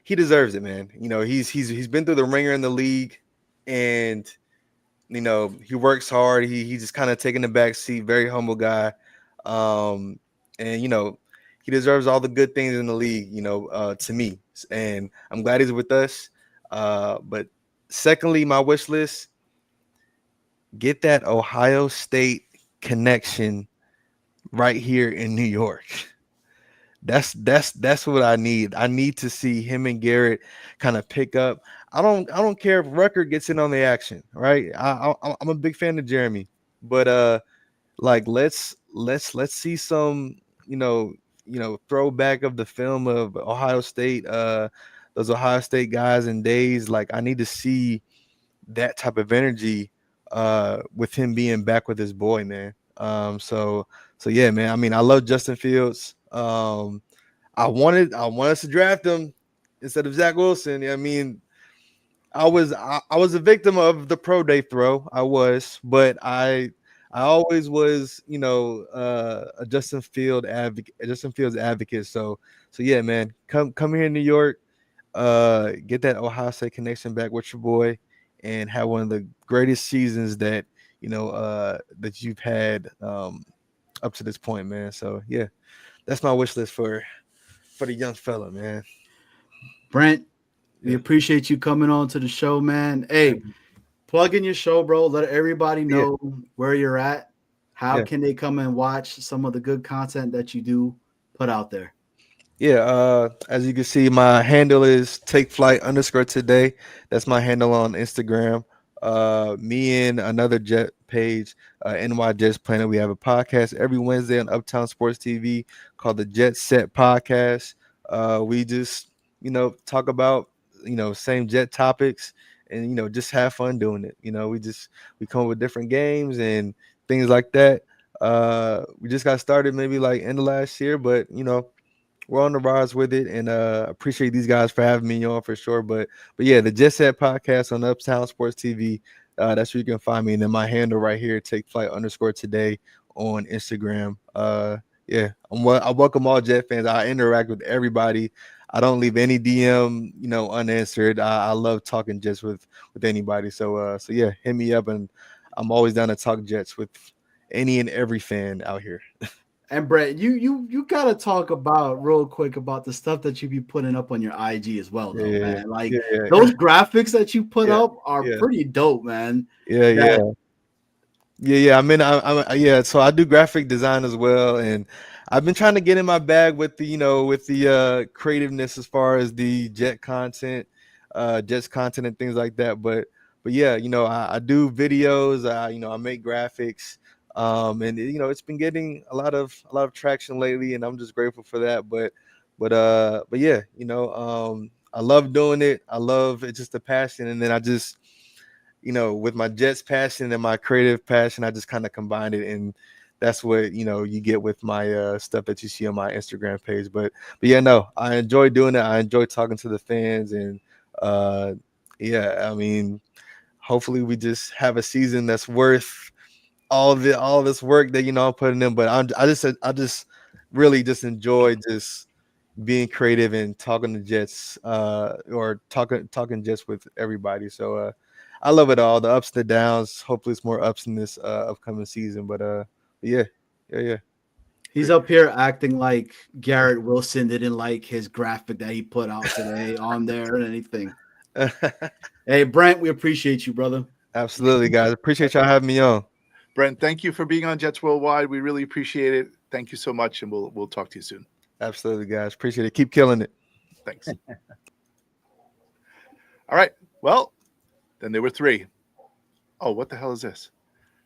deserves it, man. He's been through the ringer in the league, and he works hard. He's just kind of taking the back seat, very humble guy. And he deserves all the good things in the league, to me. And I'm glad he's with us. But secondly, my wish list, get that Ohio State connection right here in New York. That's what I need. I need to see him and Garrett kind of pick up. I don't care if Rucker gets in on the action, right? I'm a big fan of Jeremy, but let's see some throwback of the film of Ohio State, those Ohio State guys and days. Like, I need to see that type of energy with him being back with his boy, man. So yeah, man. I mean, I love Justin Fields. I wanted us to draft him instead of Zach Wilson. I mean, I was a victim of the pro day throw. I was, but I always was, a Justin Fields advocate. So yeah, man, come here in New York, get that Ohio State connection back with your boy, and have one of the greatest seasons that that you've had up to this point, man. So yeah, that's my wish list for the young fella, man. Brent, we appreciate you coming on to the show, man. Hey, plug in your show, bro. Let everybody know where you're at. How can they come and watch some of the good content that you do put out there? Yeah, as you can see, my handle is takeflight_today. That's my handle on Instagram. Me and another Jet page, NY Jets Planet. We have a podcast every Wednesday on Uptown Sports TV called the Jet Set Podcast. We just, talk about, same Jet topics and, just have fun doing it. We come up with different games and things like that. We just got started maybe like end of last year, but you know, we're on the rise with it, and appreciate these guys for having me on for sure. But yeah, the Jet Set podcast on Uptown Sports TV. That's where you can find me, and then my handle right here, TakeFlight_today on Instagram. Yeah, I welcome all Jet fans. I interact with everybody. I don't leave any DM, you know, unanswered. I love talking Jets with anybody. So yeah, hit me up, and I'm always down to talk Jets with any and every fan out here. And Brett, you gotta talk about real quick about the stuff that you be putting up on your IG as well, though, man. Like those graphics that you put up are pretty dope, man. Yeah. I mean, yeah. So I do graphic design as well, and I've been trying to get in my bag with the, you know, with the creativeness as far as the Jets content and things like that. But yeah, you know, I do videos. You know, I make graphics. And you know, it's been getting a lot of traction lately, and I'm just grateful for that. But yeah, you know, I love doing it. I love it's just a passion, and then I just, you know, with my Jets passion and my creative passion, I just kind of combined it, and that's what, you know, you get with my stuff that you see on my Instagram page. But yeah, no, I enjoy doing it. I enjoy talking to the fans, and yeah, I mean, hopefully we just have a season that's worth all this work that, you know, I'm putting in. But I just really just enjoy just being creative and talking to Jets, or talking Jets with everybody. So I love it all, the ups and the downs. Hopefully it's more ups in this upcoming season. But yeah. He's up here acting like Garrett Wilson didn't like his graphic that he put out today on there and anything. Hey, Brent, we appreciate you, brother. Absolutely, guys. Appreciate y'all having me on. Brent, thank you for being on Jets Worldwide. We really appreciate it. Thank you so much, and we'll talk to you soon. Absolutely, guys. Appreciate it. Keep killing it. Thanks. All right. Well, then there were three. Oh, what the hell is this?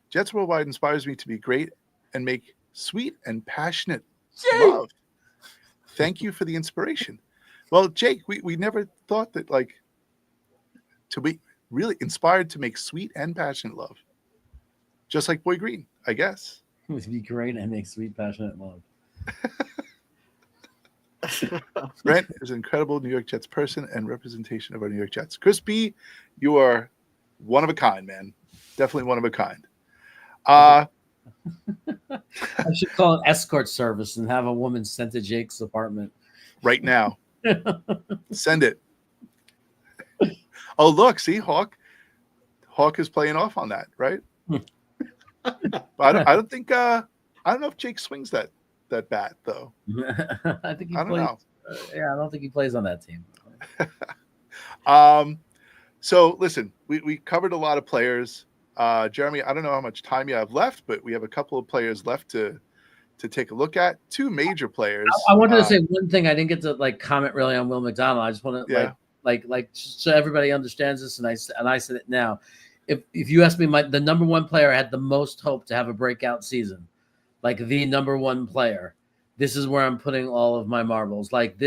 Jets Worldwide inspires me to be great and make sweet and passionate love. Thank you for the inspiration. Well, Jake, we never thought that, like, to be really inspired to make sweet and passionate love. Just like Boy Green, I guess. It would be great and make sweet, passionate love. Brent is an incredible New York Jets person and representation of our New York Jets. Chris B, you are one of a kind, man. Definitely one of a kind. I should call it escort service and have a woman sent to Jake's apartment right now. Send it. Oh, look, see, Hawk is playing off on that, right? I don't think I don't know if Jake swings that bat though. I think he I don't plays. know. Yeah, I don't think he plays on that team. So listen, we covered a lot of players. Jeremy, I don't know how much time you have left, but we have a couple of players left to take a look at. Two major players. I wanted to say one thing. I didn't get to like comment really on Will McDonald. I just want to like so everybody understands this, and I said it now. If you ask me, the number one player I had the most hope to have a breakout season, like the number one player, this is where I'm putting all of my marbles. Like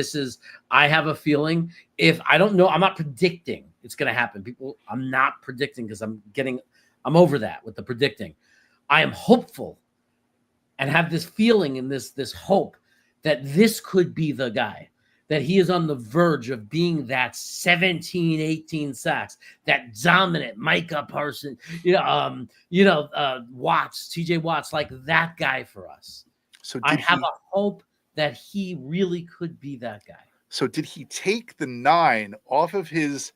I have a feeling, if I don't know, I'm not predicting it's going to happen. I'm not predicting because I'm over that with the predicting. I am hopeful and have this feeling and this hope that this could be the guy, that he is on the verge of being that 17, 18 sacks, that dominant Micah Parsons, Watts, TJ Watts, like that guy for us. So I have a hope that he really could be that guy. So did he take the 9 off of his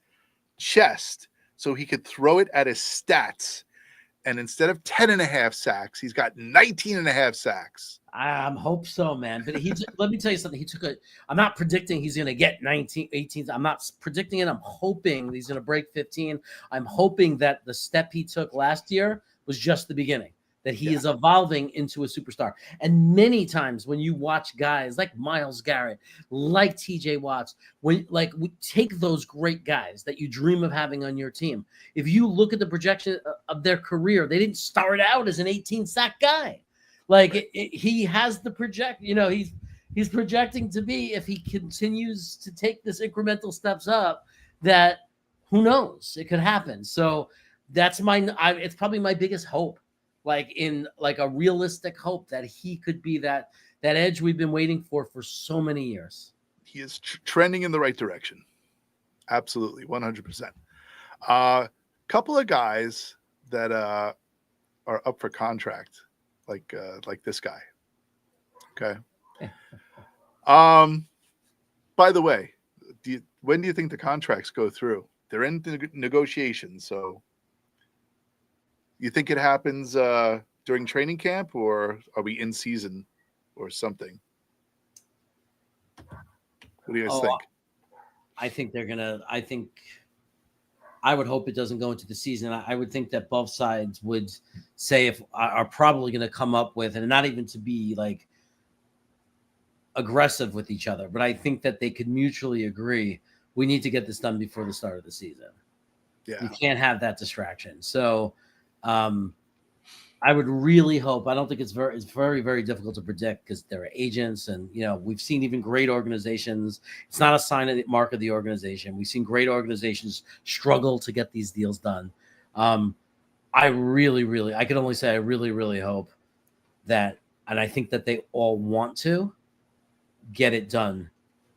chest so he could throw it at his stats? And instead of 10.5 sacks, he's got 19.5 sacks. I hope so, man. But let me tell you something. I'm not predicting he's going to get 19, 18. I'm not predicting it. I'm hoping he's going to break 15. I'm hoping that the step he took last year was just the beginning, that he is evolving into a superstar. And many times when you watch guys like Myles Garrett, like TJ Watts, we take those great guys that you dream of having on your team. If you look at the projection of their career, they didn't start out as an 18-sack guy. Like he has the he's projecting to be, if he continues to take this incremental steps up, that who knows, it could happen. So that's it's probably my biggest hope, like in like a realistic hope that he could be that edge we've been waiting for so many years. He is trending in the right direction. Absolutely, 100%. Couple of guys that are up for contract, like this guy. Okay. By the way, when do you think the contracts go through? They're in negotiations, so you think it happens during training camp, or are we in season or something? What do you guys think? I think they're gonna. I would hope it doesn't go into the season. I would think that both sides would say if are probably going to come up with, and not even to be like aggressive with each other, but I think that they could mutually agree we need to get this done before the start of the season. Yeah, you can't have that distraction. So I would really hope. I don't think it's very, very difficult to predict because there are agents, and we've seen even great organizations. It's not a sign of the mark of the organization. We've seen great organizations struggle to get these deals done. I really, I can only say I really, really hope that, and I think that they all want to get it done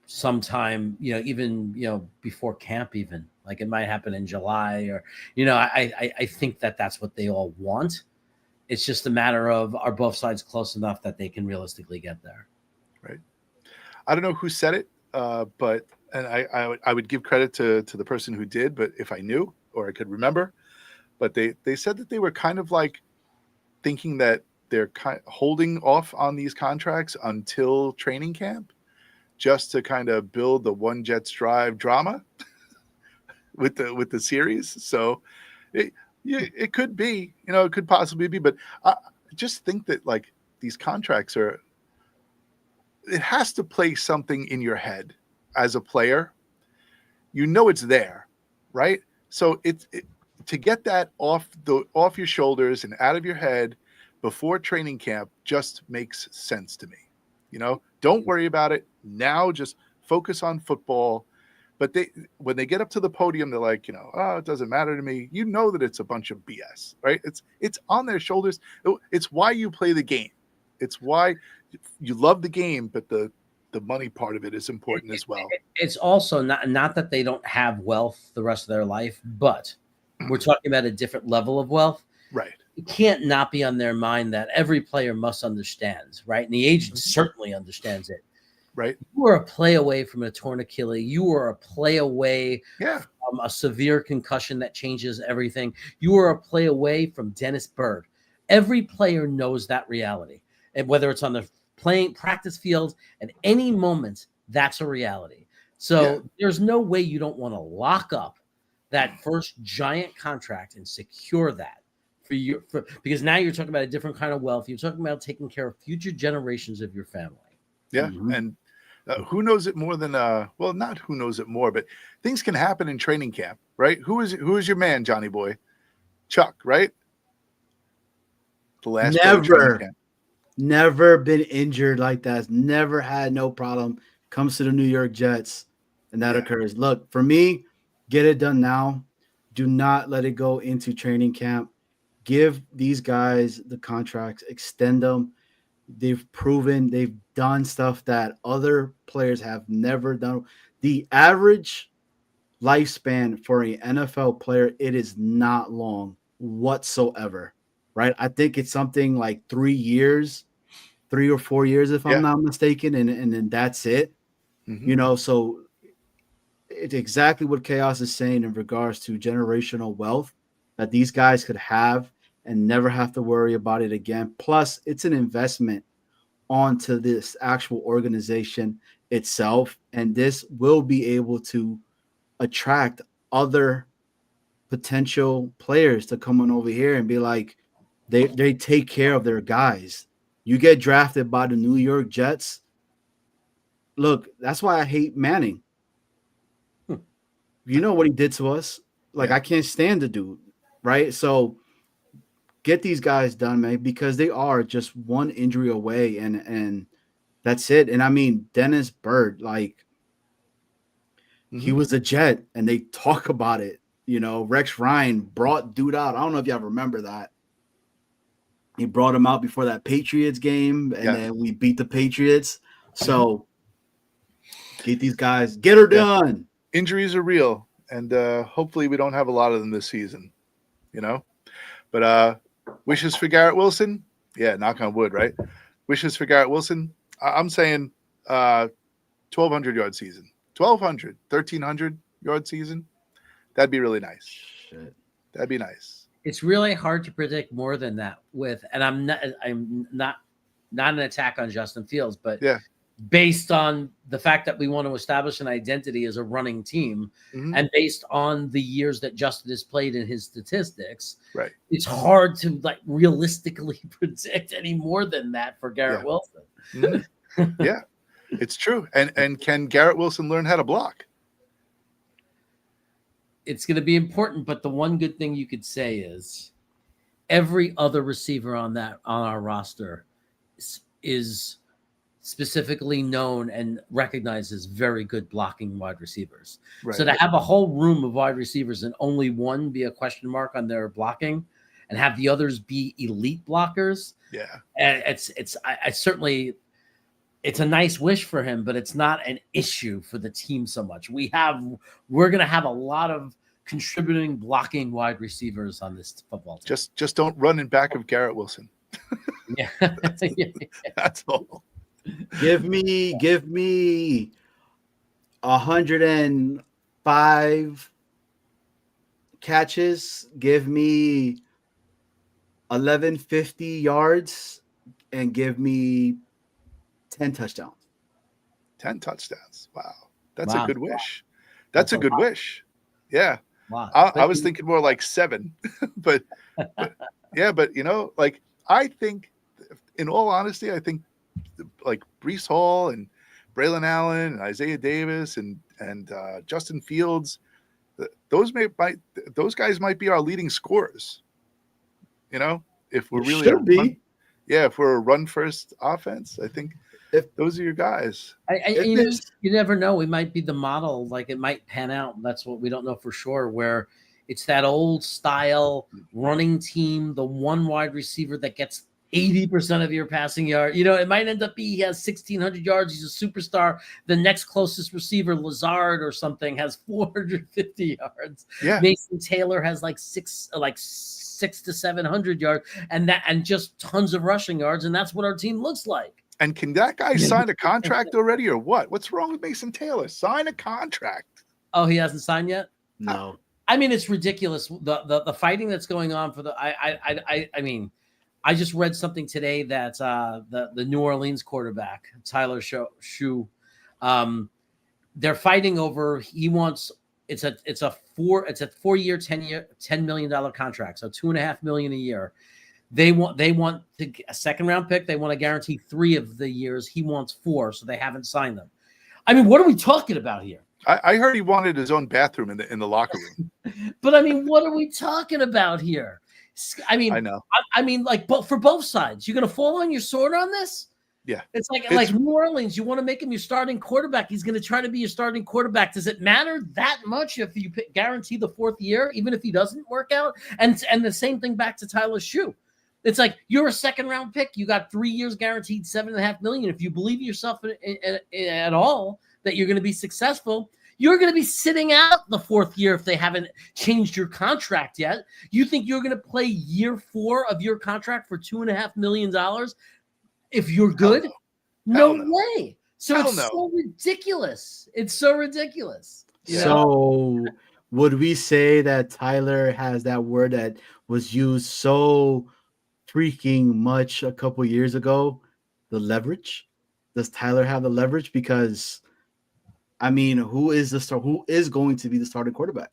sometime. Even before camp, even like it might happen in July, or I think that that's what they all want. It's just a matter of, are both sides close enough that they can realistically get there? Right. I don't know who said it, but I would give credit to the person who did, but if I knew or I could remember, but they said that they were kind of like thinking that they're holding off on these contracts until training camp, just to kind of build the One Jets Drive drama with the series. So it could be, it could possibly be, but I just think that like these contracts it has to play something in your head as a player. It's there, right? So to get that off your shoulders and out of your head before training camp just makes sense to me. Don't worry about it now. Just focus on football. But when they get up to the podium, they're like, it doesn't matter to me. That it's a bunch of BS, right? It's on their shoulders. It's why you play the game. It's why you love the game, but the money part of it is important as well. It's also not that they don't have wealth the rest of their life, but we're talking about a different level of wealth. Right. It can't not be on their mind that every player must understand, right? And the agent certainly understands it. Right. You are a play away from a torn Achilles. You are a play away from a severe concussion that changes everything. You are a play away from Dennis Byrd. Every player knows that reality. And whether it's on the practice field at any moment, that's a reality. So there's no way you don't want to lock up that first giant contract and secure that because now you're talking about a different kind of wealth. You're talking about taking care of future generations of your family. Yeah. Mm-hmm. And who knows it more than not who knows it more, but things can happen in training camp, right? Who is your man, Johnny boy? Chuck, right? The last never been injured like that. Never had no problem. Comes to the New York Jets, and that occurs. Look, for me, get it done now. Do not let it go into training camp. Give these guys the contracts, extend them. They've proven they've done stuff that other players have never done. The average lifespan for an NFL player, it is not long whatsoever, right? I think it's something like 3 years, 3 or 4 years, if I'm not mistaken, and then that's it. Mm-hmm. So it's exactly what Chaos is saying in regards to generational wealth that these guys could have and never have to worry about it again. Plus, it's an investment onto this actual organization itself, and this will be able to attract other potential players to come on over here and be like, they take care of their guys. You get drafted by the New York Jets. Look, that's why I hate Manning. You know what he did to us. Like, I can't stand the dude, right? So get these guys done, man, because they are just one injury away, and that's it. And I mean, Dennis Byrd, like, he was a Jet, and they talk about it. Rex Ryan brought dude out. I don't know if y'all remember that. He brought him out before that Patriots game, and then we beat the Patriots. So get these guys, get her done. Injuries are real, and hopefully we don't have a lot of them this season, you know. But wishes for Garrett Wilson. Yeah, knock on wood, right? Wishes for Garrett Wilson. I'm saying 1,200-yard season. 1,200, 1,300 yard season. That'd be really nice. Shit. That'd be nice. It's really hard to predict more than that and I'm not an attack on Justin Fields, but based on the fact that we want to establish an identity as a running team, and based on the years that Justin has played in his statistics, right, it's hard to like realistically predict any more than that for Garrett Wilson. Yeah, it's true. And can Garrett Wilson learn how to block? It's going to be important, but the one good thing you could say is every other receiver on our roster is specifically known and recognized as very good blocking wide receivers. Right. So to have a whole room of wide receivers and only one be a question mark on their blocking and have the others be elite blockers. Yeah. I certainly, it's a nice wish for him, but it's not an issue for the team so much. We're going to have a lot of contributing blocking wide receivers on this football team. Just don't run in back of Garrett Wilson. Yeah. That's all. Give me 105 catches. Give me 1,150 yards, and give me 10 touchdowns. 10 touchdowns. Wow. That's a good wish. That's a good wish. Yeah. Wow. I was thinking more like 7, but you know, like I think, in all honesty, I think like Breece Hall and Braylon Allen and Isaiah Davis and Justin Fields, those guys might be our leading scorers. You know, if we're really if we're a run first offense, I think those are your guys. You never know. We might be the model. Like it might pan out. That's what we don't know for sure. Where it's that old style running team, the one wide receiver that gets 80% of your passing yard. You know, it might end up he has 1,600 yards. He's a superstar. The next closest receiver, Lazard or something, has 450 yards. Yeah. Mason Taylor has like 600 to 700 yards, and just tons of rushing yards, and that's what our team looks like. And can that guy sign a contract already, or what? What's wrong with Mason Taylor? Sign a contract. Oh, he hasn't signed yet? No. I mean, it's ridiculous. The fighting that's going on for I mean, I just read something today that the New Orleans quarterback, Tyler Shoe, they're fighting over. He wants it's a 4-year, $10 million contract, so $2.5 million a year. They want a second round pick. They want to guarantee 3 of the years. He wants 4, so they haven't signed them. I mean, what are we talking about here? I heard he wanted his own bathroom in the locker room. But I mean, what are we talking about here? I mean, I know. I mean, like, for both sides, you're going to fall on your sword on this. Yeah, it's like New Orleans. You want to make him your starting quarterback. He's going to try to be your starting quarterback. Does it matter that much if you guarantee the 4th year, even if he doesn't work out? And the same thing back to Tyler Shoe. It's like you're a second round pick. You got 3 years guaranteed, $7.5 million. If you believe in yourself at all that you're going to be successful, you're going to be sitting out the 4th year if they haven't changed your contract yet. You think you're going to play year 4 of your contract for $2.5 million if you're good? No way. So it's so ridiculous. It's so ridiculous. So would we say that Tyler has that word that was used so freaking much a couple years ago, the leverage? Does Tyler have the leverage? Because I mean, who is going to be the starting quarterback?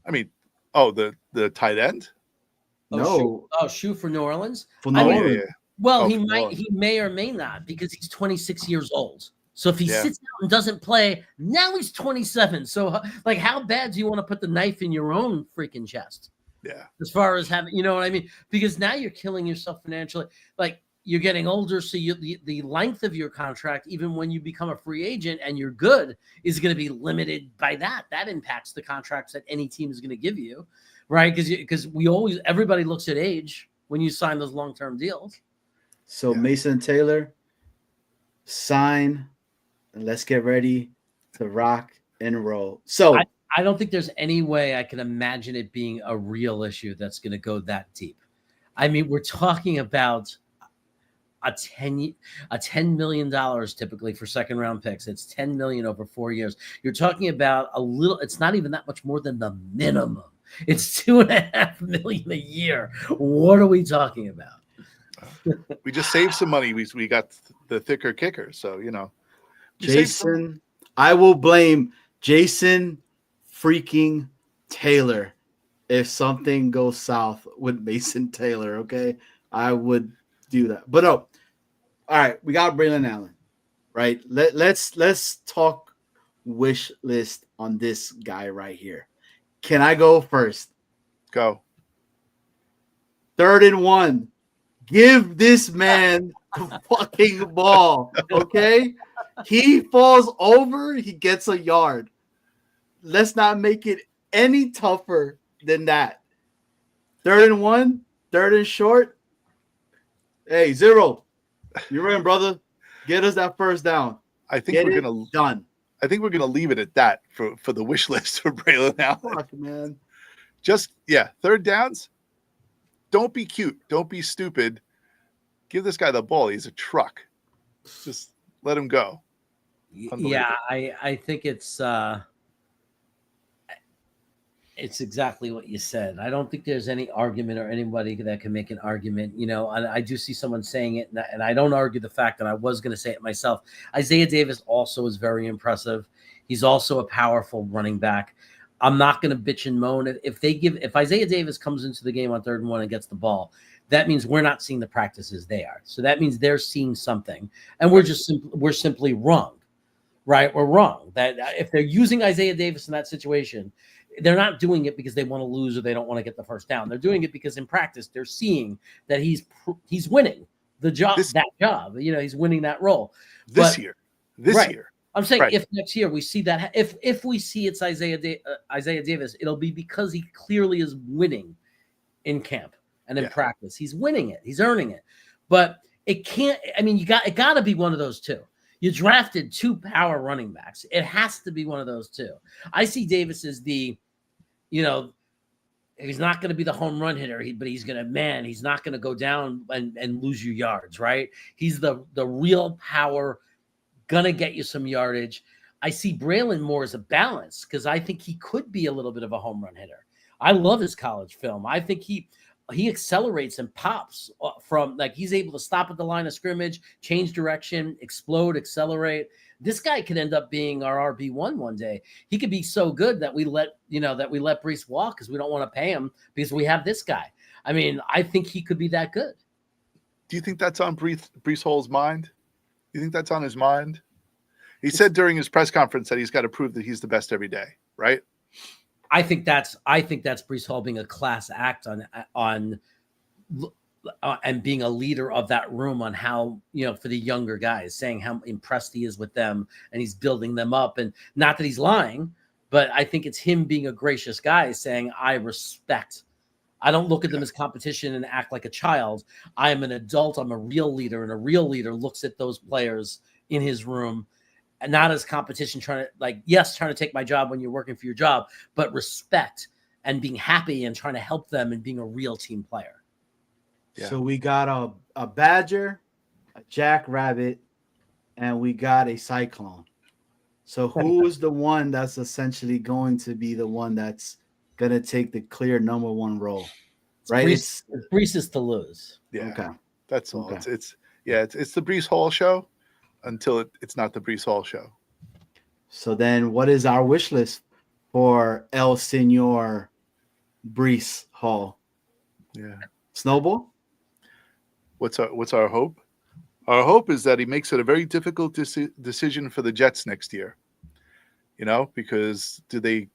I mean, the tight end? No. Shoe for New Orleans? For New Orleans. Yeah. Well, he may or may not, because he's 26 years old. So if he sits out and doesn't play, now he's 27. So like, how bad do you want to put the knife in your own freaking chest? Yeah. As far as having, you know what I mean? Because now you're killing yourself financially. Like, you're getting older, so the length of your contract, even when you become a free agent and you're good, is going to be limited by that. That impacts the contracts that any team is going to give you, right? Because everybody looks at age, when you sign those long-term deals. So Mason Taylor, sign, and let's get ready to rock and roll. So I don't think there's any way I can imagine it being a real issue that's going to go that deep. I mean, we're talking about a $10 million typically for second round picks. It's $10 million over 4 years. You're talking about a little, it's not even that much more than the minimum. It's $2.5 million a year. What are we talking about? We just saved some money. We got the thicker kicker. So, Jason, I will blame Jason freaking Taylor if something goes south with Mason Taylor. Okay. I would do that. But no. All right. We got Braylon Allen, right? Let's talk wish list on this guy right here. Can I go first? Go. 3rd and 1. Give this man the fucking ball, okay? He falls over, he gets a yard. Let's not make it any tougher than that. 3rd and 1, 3rd and short. Hey, 0. You're in, brother. Get us that first down. I think we're gonna done. I think we're gonna leave it at that for the wish list for Braylon Allen. Fuck, man. Just 3rd downs. Don't be cute. Don't be stupid. Give this guy the ball. He's a truck. Just let him go. Yeah, I think it's exactly what you said. I don't think there's any argument or anybody that can make an argument. I do see someone saying it, and I don't argue the fact that I was going to say it myself. Isaiah Davis also is very impressive. He's also a powerful running back. I'm not going to bitch and moan. If Isaiah Davis comes into the game on 3rd and 1 and gets the ball, that means we're not seeing the practices they are. So that means they're seeing something, and we're simply wrong, right? We're wrong. That if they're using Isaiah Davis in that situation, they're not doing it because they want to lose or they don't want to get the first down. They're doing it because in practice they're seeing that he's winning the job. He's winning that role this year. I'm saying if next year we see that, if we see it's Isaiah Davis, it'll be because he clearly is winning in camp and in practice. He's winning it. He's earning it. But it can't. I mean, it got to be one of those two. You drafted 2 power running backs. It has to be one of those two. I see Davis as he's not going to be the home run hitter, but he's not going to go down and lose you yards, right? He's the real power, gonna get you some yardage. I see Braylon more as a balance because I think he could be a little bit of a home run hitter. I love his college film. I think he accelerates and pops from, like, he's able to stop at the line of scrimmage, change direction, explode, accelerate. This guy could end up being our RB1 one day. He could be so good that we let Breece walk because we don't want to pay him because we have this guy. I mean, I think he could be that good. Do you think that's on Breece Hall's mind? You think that's on his mind? He said during his press conference that he's got to prove that he's the best every day, right? I think that's Breece Hall being a class act on and being a leader of that room on how, for the younger guys, saying how impressed he is with them and he's building them up. And not that he's lying, but I think it's him being a gracious guy saying, I don't look at them as competition and act like a child. I am an adult. I'm a real leader, and a real leader looks at those players in his room and not as competition, trying to take my job when you're working for your job, but respect and being happy and trying to help them and being a real team player. Yeah. So we got a badger, a jackrabbit, and we got a cyclone. So who is the one that's essentially going to be the one that's going to take the clear number 1 role? Right? Breece is to lose. Yeah. Okay. That's all. Okay. It's the Breece Hall show until it's not the Breece Hall show. So then what is our wish list for El Senor Breece Hall? Yeah. Snowball? What's our hope? Our hope is that he makes it a very difficult decision for the Jets next year. Because do they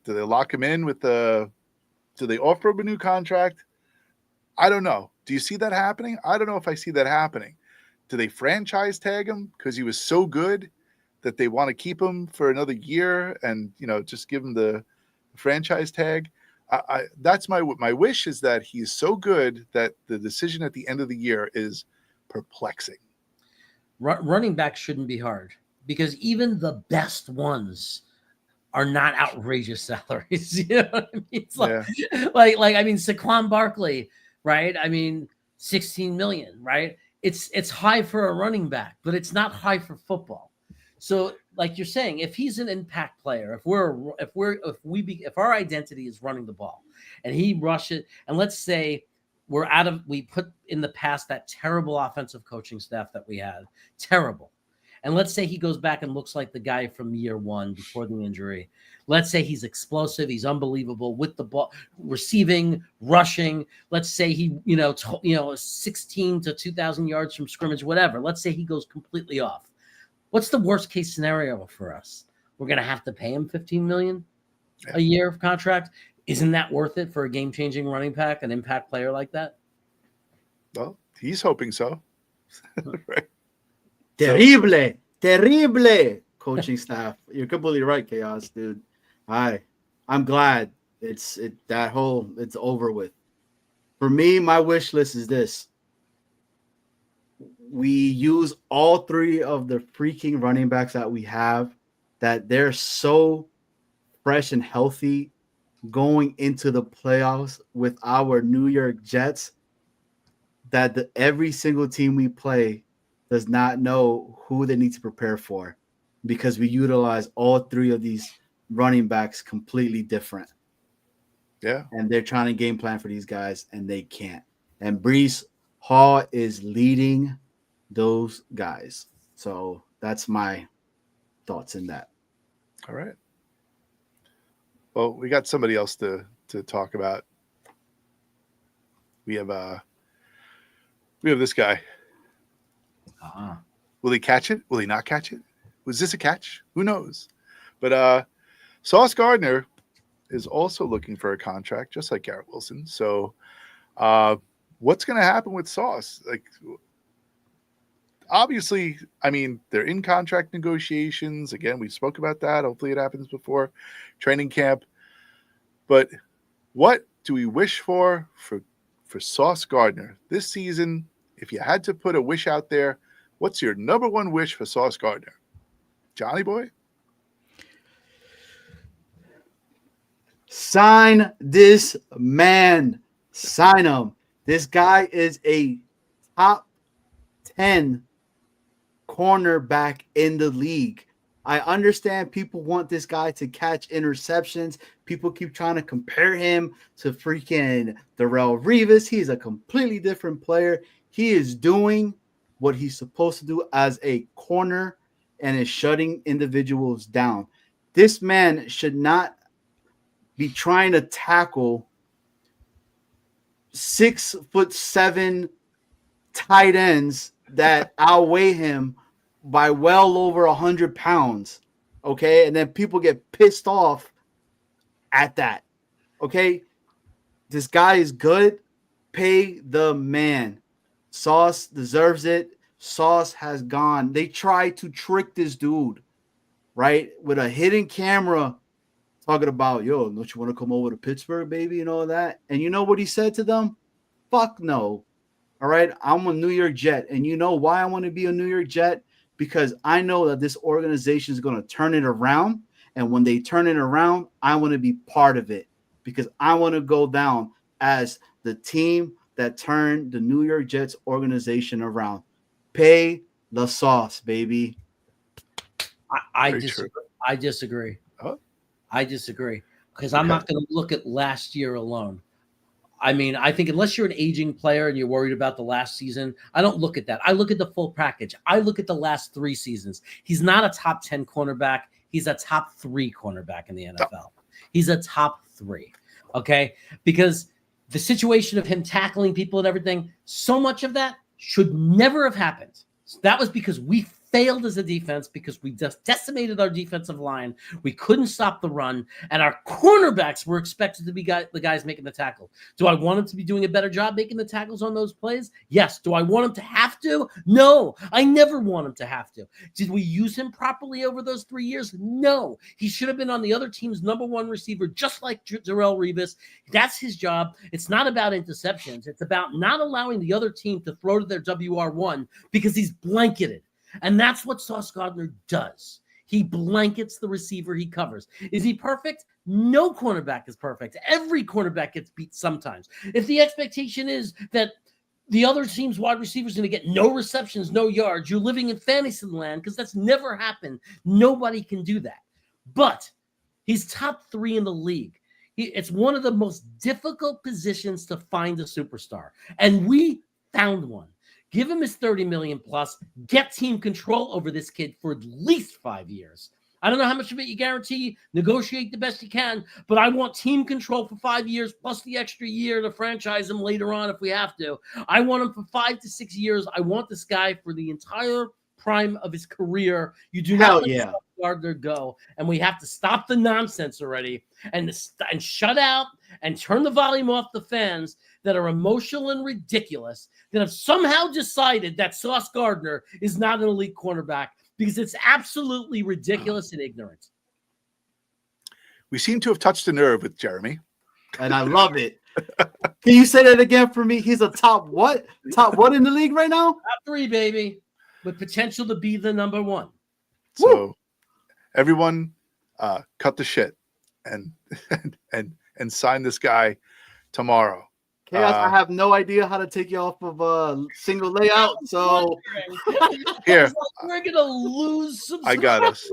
lock him in with do they offer him a new contract? I don't know. Do you see that happening? I don't know if I see that happening. Do they franchise tag him because he was so good that they want to keep him for another year and just give him the franchise tag? that's my wish is that he's so good that the decision at the end of the year is perplexing. Running back shouldn't be hard because even the best ones are not outrageous salaries. You know what I mean? It's like I mean, Saquon Barkley, right? I mean, 16 million, right? It's high for a running back, but it's not high for football. So, like you're saying, if he's an impact player, if our identity is running the ball, and he rushes, and let's say we put in the past that terrible offensive coaching staff that we had, terrible, and let's say he goes back and looks like the guy from year one before the injury. Let's say he's explosive, he's unbelievable with the ball, receiving, rushing. Let's say he, 16 to 2,000 yards from scrimmage, whatever. Let's say he goes completely off. What's the worst case scenario for us? We're going to have to pay him $15 million a year of contract. Isn't that worth it for a game-changing running back, an impact player like that? Well, he's hoping so. Right. Terrible coaching staff. You're completely right, Chaos, dude. I'm glad it's over with. For me, my wish list is this. We use all three of the freaking running backs that we have, that they're so fresh and healthy going into the playoffs with our New York Jets that every single team we play does not know who they need to prepare for, because we utilize all three of these running backs completely different. Yeah. And they're trying to game plan for these guys, and they can't. And Breece Hall is leading those guys. So that's my thoughts in that. All right. Well, we got somebody else to talk about. We have this guy. Will he catch it? Will he not catch it? Was this a catch? Who knows? But Sauce Gardner is also looking for a contract, just like Garrett Wilson. So what's going to happen with Sauce? Like, obviously, I mean, they're in contract negotiations. Again, we spoke about that. Hopefully it happens before training camp. But what do we wish for Sauce Gardner this season? If you had to put a wish out there, what's your number one wish for Sauce Gardner? Johnny boy? Sign this man. Sign him. This guy is a top 10 cornerback in the league. I understand people want this guy to catch interceptions. People keep trying to compare him to freaking Darrelle Revis. He's a completely different player. He is doing what he's supposed to do as a corner and is shutting individuals down. This man should not be trying to tackle 6'7" tight ends that outweigh him by well over 100 pounds. Okay. And then people get pissed off at that. Okay. This guy is good. Pay the man. Sauce deserves it. Sauce has gone. They tried to trick this dude, right? With a hidden camera talking about, yo, don't you want to come over to Pittsburgh, baby, and all that? And you know what he said to them? Fuck no. All right. I'm a New York Jet. And you know why I want to be a New York Jet? Because I know that this organization is going to turn it around. And when they turn it around, I want to be part of it, because I want to go down as the team that turned the New York Jets organization around. Pay the sauce, baby. I disagree. Oh. I disagree, because I'm not going to look at last year alone. I mean, I think unless you're an aging player and you're worried about the last season, I don't look at that. I look at the full package. I look at the last 3 seasons. He's not a top 10 cornerback. He's a top 3 cornerback in the NFL. He's a top 3. Okay. Because the situation of him tackling people and everything, so much of that should never have happened. That was because we failed as a defense because we just decimated our defensive line. We couldn't stop the run, and our cornerbacks were expected to be the guys making the tackle. Do I want them to be doing a better job making the tackles on those plays? Yes. Do I want them to have to? No. I never want him to have to. Did we use him properly over those 3 years? No. He should have been on the other team's number one receiver, just like Darrelle Revis. That's his job. It's not about interceptions. It's about not allowing the other team to throw to their WR1 because he's blanketed. And that's what Sauce Gardner does. He blankets the receiver he covers. Is he perfect? No cornerback is perfect. Every cornerback gets beat sometimes. If the expectation is that the other team's wide receiver is going to get no receptions, no yards, you're living in fantasy land because that's never happened. Nobody can do that. But he's top 3 in the league. It's one of the most difficult positions to find a superstar. And we found one. Give him his 30 million plus, get team control over this kid for at least 5 years. I don't know how much of it you guarantee, negotiate the best you can, but I want team control for 5 years plus the extra year to franchise him later on if we have to. I want him for 5 to 6 years. I want this guy for the entire prime of his career. You do not let Gardner go, and we have to stop the nonsense already and shut out and turn the volume off the fans that are emotional and ridiculous that have somehow decided that Sauce Gardner is not an elite cornerback because it's absolutely ridiculous and ignorant. We seem to have touched a nerve with Jeremy. And I love it. Can you say that again for me? He's a top what? Top what in the league right now? Top 3, baby, with potential to be the number 1. So everyone cut the shit and sign this guy tomorrow. Chaos, I have no idea how to take you off of a single layout. So here, we're gonna lose some. I got us.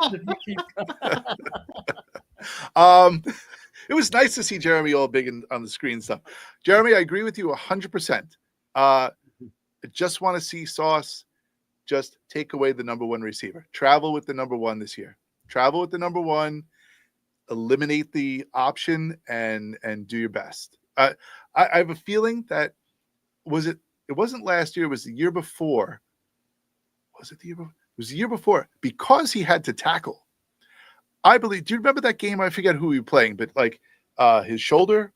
It was nice to see Jeremy all big on the screen stuff. Jeremy, I agree with you 100%. I just want to see Sauce just take away the number 1 receiver. Travel with the number 1 this year. Travel with the number 1. Eliminate the option and do your best. I have a feeling that it wasn't last year, it was the year before. Was it the year before? It was the year before because he had to tackle. I believe, do you remember that game? I forget who he was playing, but like his shoulder,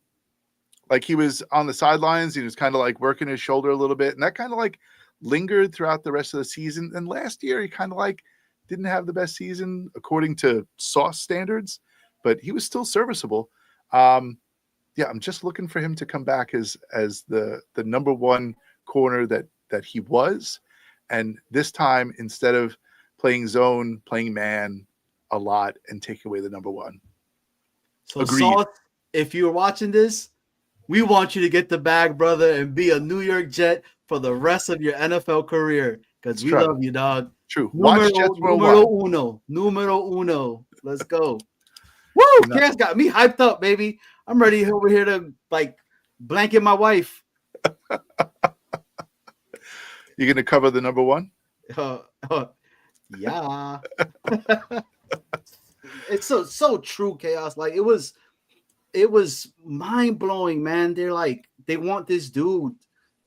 like he was on the sidelines. He was kind of like working his shoulder a little bit. And that kind of like lingered throughout the rest of the season. And last year he kind of like didn't have the best season according to Sauce standards, but he was still serviceable. Yeah, I'm just looking for him to come back as the number 1 corner that he was. And this time, instead of playing zone, playing man a lot and take away the number 1. So Sauce, if you're watching this, we want you to get the bag, brother, and be a New York Jet for the rest of your NFL career because we love you, dog. True. Watch Jets Worldwide. Numero uno. Let's go. Woo! Chaos got me hyped up, baby. I'm ready over here to like blanket my wife. You gonna cover the number 1? Yeah. It's so true, Chaos. Like it was mind blowing, man. They want this dude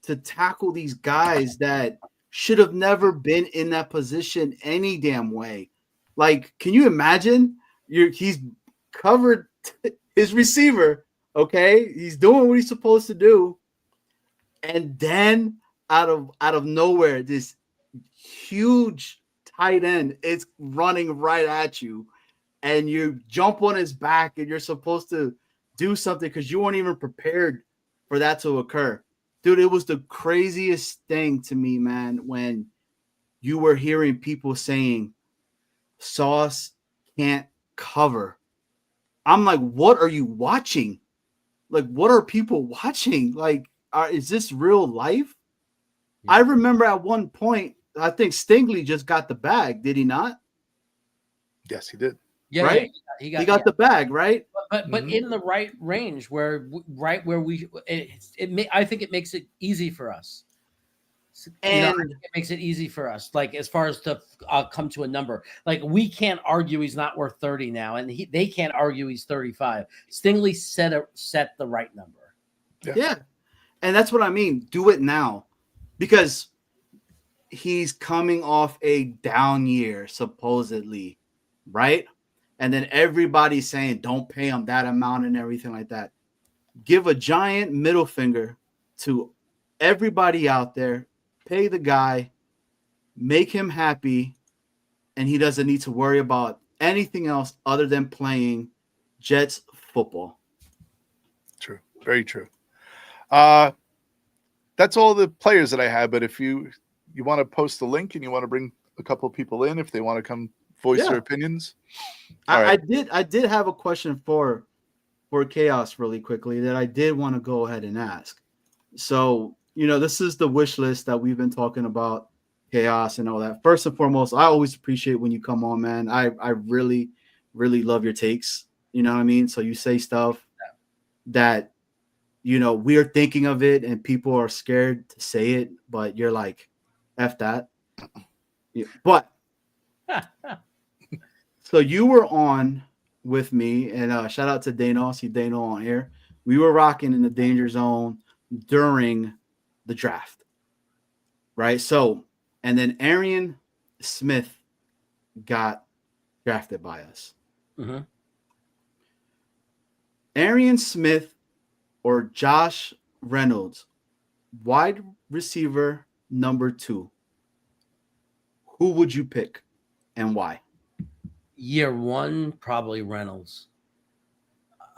to tackle these guys that should have never been in that position any damn way. Like, can you imagine? He's covered his receiver, okay? He's doing what he's supposed to do, and then out of nowhere, this huge tight end is running right at you, and you jump on his back, and you're supposed to do something because you weren't even prepared for that to occur. Dude, it was the craziest thing to me, man, when you were hearing people saying Sauce can't cover. I'm like, what are you watching? Like, what are people watching? Like, is this real life? Yeah. I remember at one point, I think Stingley just got the bag. Did he not? Yes, he did. Yeah, right. Yeah, he got the bag, right? But in the right range, where I think it makes it easy for us. And it makes it easy for us, like as far as to come to a number. Like we can't argue he's not worth 30 now, and they can't argue he's 35. Stingley set the right number. Yeah, and that's what I mean. Do it now, because he's coming off a down year, supposedly, right? And then everybody's saying, don't pay him that amount and everything like that. Give a giant middle finger to everybody out there. Pay the guy, make him happy, and he doesn't need to worry about anything else other than playing Jets football. True. Very true. That's all the players that I have. But if you want to post the link and you want to bring a couple of people in, if they want to come voice their opinions. I did have a question for Chaos really quickly that I did want to go ahead and ask. So, this is the wish list that we've been talking about, Chaos and all that. First and foremost, I always appreciate when you come on, man. I really, really love your takes. You know what I mean? So you say stuff that, we're thinking of it and people are scared to say it, but you're like, F that. Yeah. But so you were on with me, and shout out to Dano. I see Dano on here. We were rocking in the danger zone during the draft, right? So, and then Arian Smith got drafted by us. Mm-hmm. Arian Smith or Josh Reynolds, wide receiver number 2. Who would you pick and why? Year 1, probably Reynolds.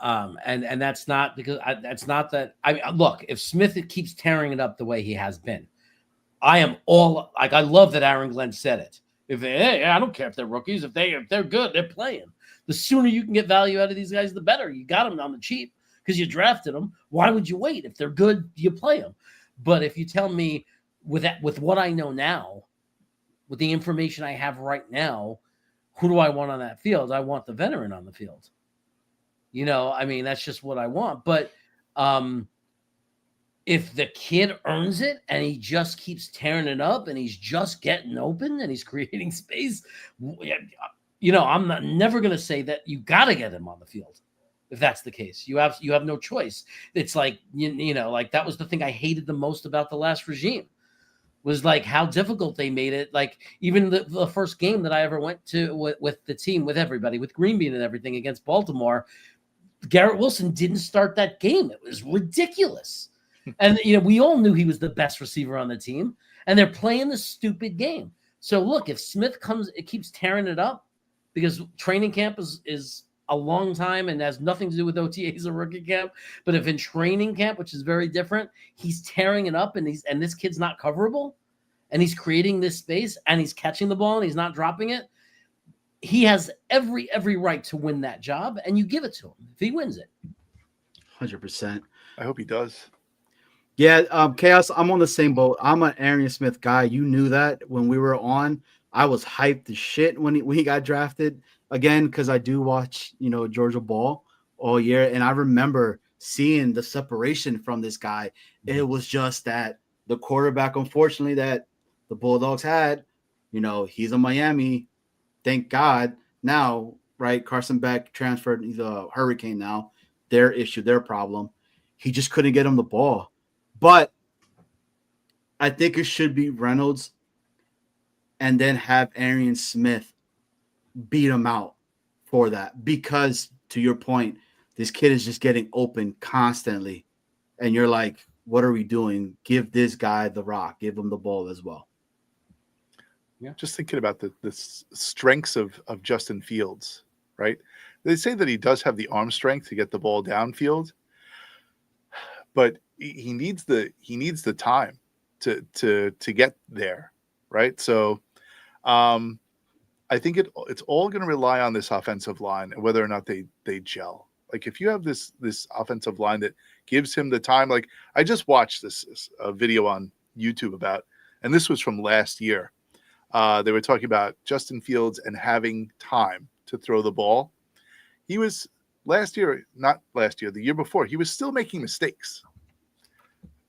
And that's not because that's not that. Look, if Smith keeps tearing it up the way he has been, I am all like, I love that Aaron Glenn said it. I don't care if they're rookies. If they're good, they're playing. The sooner you can get value out of these guys, the better. You got them on the cheap because you drafted them. Why would you wait? If they're good, you play them. But if you tell me with what I know now, with the information I have right now, who do I want on that field? I want the veteran on the field. That's just what I want. But if the kid earns it and he just keeps tearing it up and he's just getting open and he's creating space, I'm never going to say that you got to get him on the field. If that's the case, you have no choice. It's like, like that was the thing I hated the most about the last regime, was like how difficult they made it. Like even the first game that I ever went to with the team, with everybody, with Green Bean and everything against Baltimore, Garrett Wilson didn't start that game. It was ridiculous. And, we all knew he was the best receiver on the team, and they're playing the stupid game. So look, if Smith keeps tearing it up, because training camp is a long time and has nothing to do with OTAs or rookie camp. But if in training camp, which is very different, he's tearing it up and this kid's not coverable and he's creating this space and he's catching the ball and he's not dropping it, he has every right to win that job, and you give it to him if he wins it. 100%. I hope he does. Yeah, Chaos, I'm on the same boat. I'm an Arian Smith guy. You knew that when we were on. I was hyped as shit when he got drafted. Again, because I do watch, Georgia ball all year. And I remember seeing the separation from this guy. It was just that the quarterback, unfortunately, that the Bulldogs had, he's a Miami. Thank God. Now, right, Carson Beck transferred. He's a Hurricane now. Their issue, their problem. He just couldn't get him the ball. But I think it should be Reynolds and then have Arian Smith beat him out for that. Because, to your point, this kid is just getting open constantly. And you're like, what are we doing? Give this guy the rock. Give him the ball as well. Yeah. Just thinking about the strengths of Justin Fields, right? They say that he does have the arm strength to get the ball downfield, but he needs the time to get there, right? So I think it's all going to rely on this offensive line and whether or not they gel. Like if you have this offensive line that gives him the time, like I just watched this video on YouTube about, and this was from last year. They were talking about Justin Fields and having time to throw the ball. He was the year before, he was still making mistakes,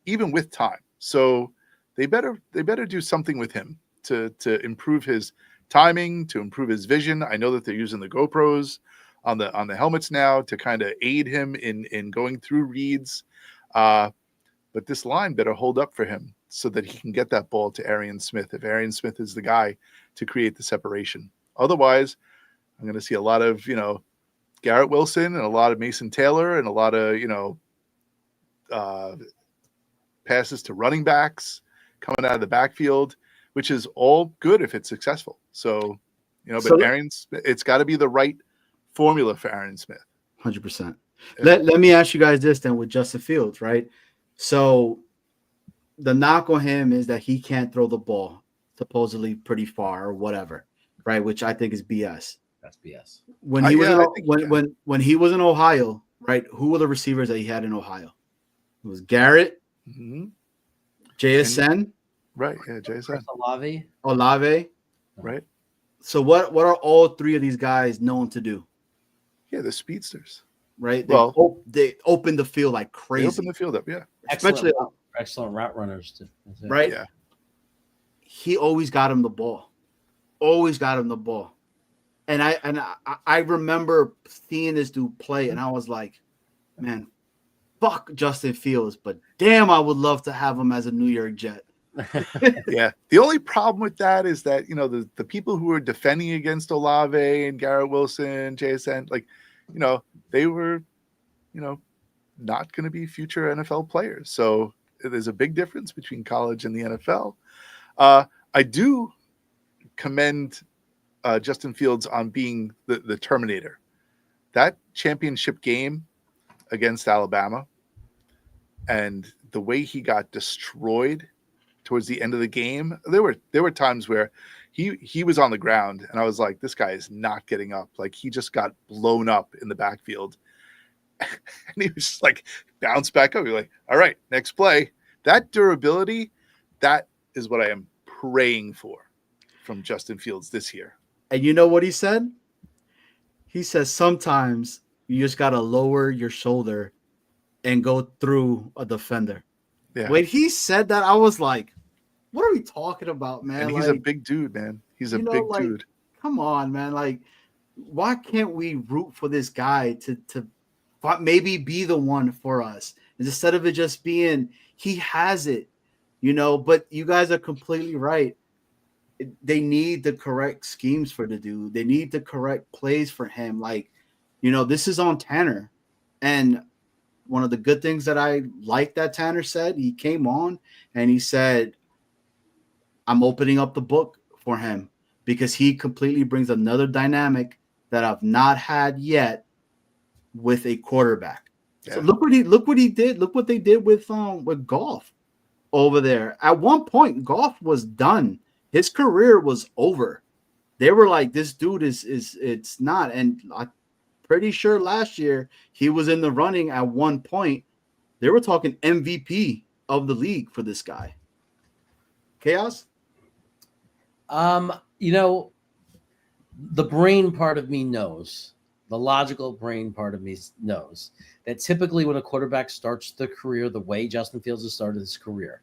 even with time. So they better do something with him to improve his timing, to improve his vision. I know that they're using the GoPros on the helmets now to kind of aid him in going through reads. but this line better hold up for him so that he can get that ball to Arian Smith if Arian Smith is the guy to create the separation. Otherwise, I'm going to see a lot of, Garrett Wilson and a lot of Mason Taylor and a lot of, passes to running backs coming out of the backfield, which is all good if it's successful. So, but it's got to be the right formula for Arian Smith. 100%. Let me ask you guys this then with Justin Fields, right? So the knock on him is that he can't throw the ball supposedly pretty far or whatever, right? Which I think is BS. That's BS. When he was in Ohio, right? Who were the receivers that he had in Ohio? It was Garrett, JSN, right? Yeah, JSN, Olave, right? So what are all three of these guys known to do? Yeah, the speedsters, right? They open the field like crazy. They open the field up, yeah. Excellent route runners too, right? Yeah. He always got him the ball. And I remember seeing this dude play, and I was like, man, fuck Justin Fields, but damn, I would love to have him as a New York Jet. Yeah. The only problem with that is that, the people who were defending against Olave and Garrett Wilson, JSN, they were, not going to be future NFL players. So there's a big difference between college and the NFL. I do commend Justin Fields on being the Terminator. That championship game against Alabama and the way he got destroyed towards the end of the game, there were times where he was on the ground and I was like, this guy is not getting up. Like, he just got blown up in the backfield. And he was just like, bounce back up. You're like, all right, next play. That durability, that is what I am praying for from Justin Fields this year. And you know what he said? He says sometimes you just got to lower your shoulder and go through a defender. Yeah. When he said that, I was like, what are we talking about, man? And he's a big dude, man. He's a big dude. Come on, man. Like, why can't we root for this guy to maybe be the one for us instead of it just being he has it, but you guys are completely right. They need the correct schemes for the dude. They need the correct plays for him. Like, this is on Tanner. And one of the good things that I like that Tanner said, he came on and he said, I'm opening up the book for him because he completely brings another dynamic that I've not had yet with a quarterback. Yeah. So look what he did. Look what they did with Goff over there. At one point, Goff was done. His career was over. They were like, this dude is it's not. And I'm pretty sure last year he was in the running at one point. They were talking MVP of the league for this guy. Chaos? The brain part of me knows, the logical brain part of me knows that typically when a quarterback starts their career the way Justin Fields has started his career,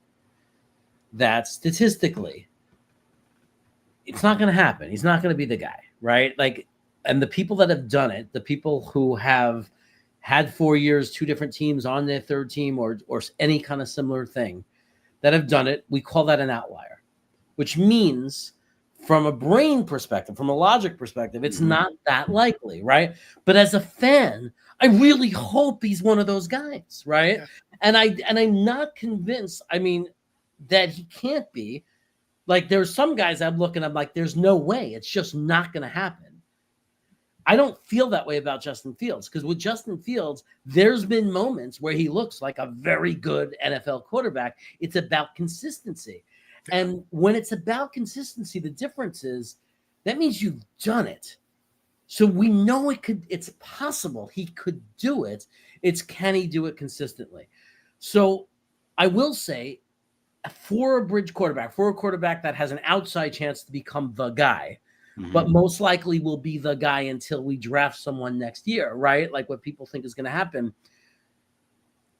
that statistically, it's not going to happen. He's not going to be the guy, right? Like, and the people that have done it, the people who have had 4 years, two different teams on their third team or any kind of similar thing that have done it, we call that an outlier, which means from a brain perspective, from a logic perspective, it's not that likely, right? But as a fan, I really hope he's one of those guys, right? Yeah. And I'm not convinced, that he can't be. Like, there's some guys I'm looking, I'm like, there's no way. It's just not going to happen. I don't feel that way about Justin Fields because with Justin Fields, there's been moments where he looks like a very good NFL quarterback. It's about consistency. And when it's about consistency, the difference is that means you've done it. So we know it's possible he could do it. It's can he do it consistently? So I will say for a bridge quarterback, for a quarterback that has an outside chance to become the guy, but most likely will be the guy until we draft someone next year, right? Like what people think is going to happen.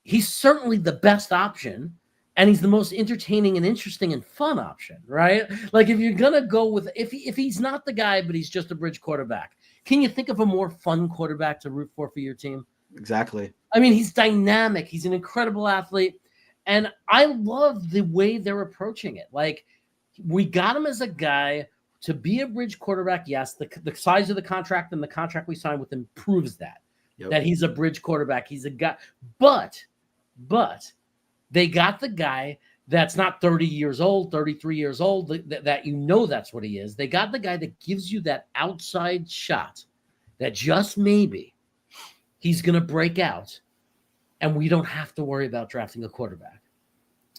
He's certainly the best option. And he's the most entertaining and interesting and fun option, right? Like if you're going to go with, if he's not the guy, but he's just a bridge quarterback, can you think of a more fun quarterback to root for your team? Exactly. He's dynamic. He's an incredible athlete. And I love the way they're approaching it. Like, we got him as a guy to be a bridge quarterback. Yes, the size of the contract and the contract we signed with him proves that he's a bridge quarterback. He's a guy, but they got the guy that's not 30 years old, 33 years old, that that's what he is. They got the guy that gives you that outside shot that just maybe he's going to break out, and we don't have to worry about drafting a quarterback.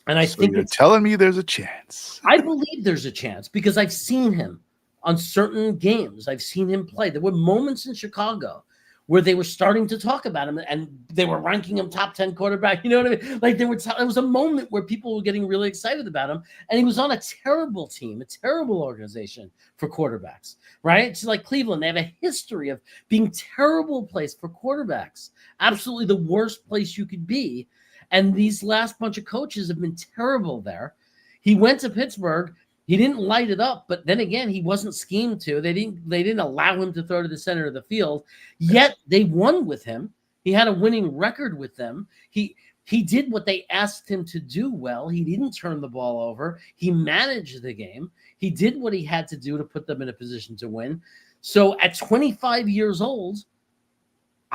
And I think you're telling me there's a chance. I believe there's a chance because I've seen him on certain games. I've seen him play. There were moments in Chicago where they were starting to talk about him and they were ranking him top 10 quarterback. You know what I mean? Like, there was a moment where people were getting really excited about him, and he was on a terrible team, a terrible organization for quarterbacks, right? It's like Cleveland. They have a history of being terrible place for quarterbacks. Absolutely the worst place you could be. And these last bunch of coaches have been terrible there. He went to Pittsburgh. He didn't light it up, but then again, he wasn't schemed to. They didn't allow him to throw to the center of the field. Yet they won with him. He had a winning record with them. He did what they asked him to do well. He didn't turn the ball over. He managed the game. He did what he had to do to put them in a position to win. So at 25 years old,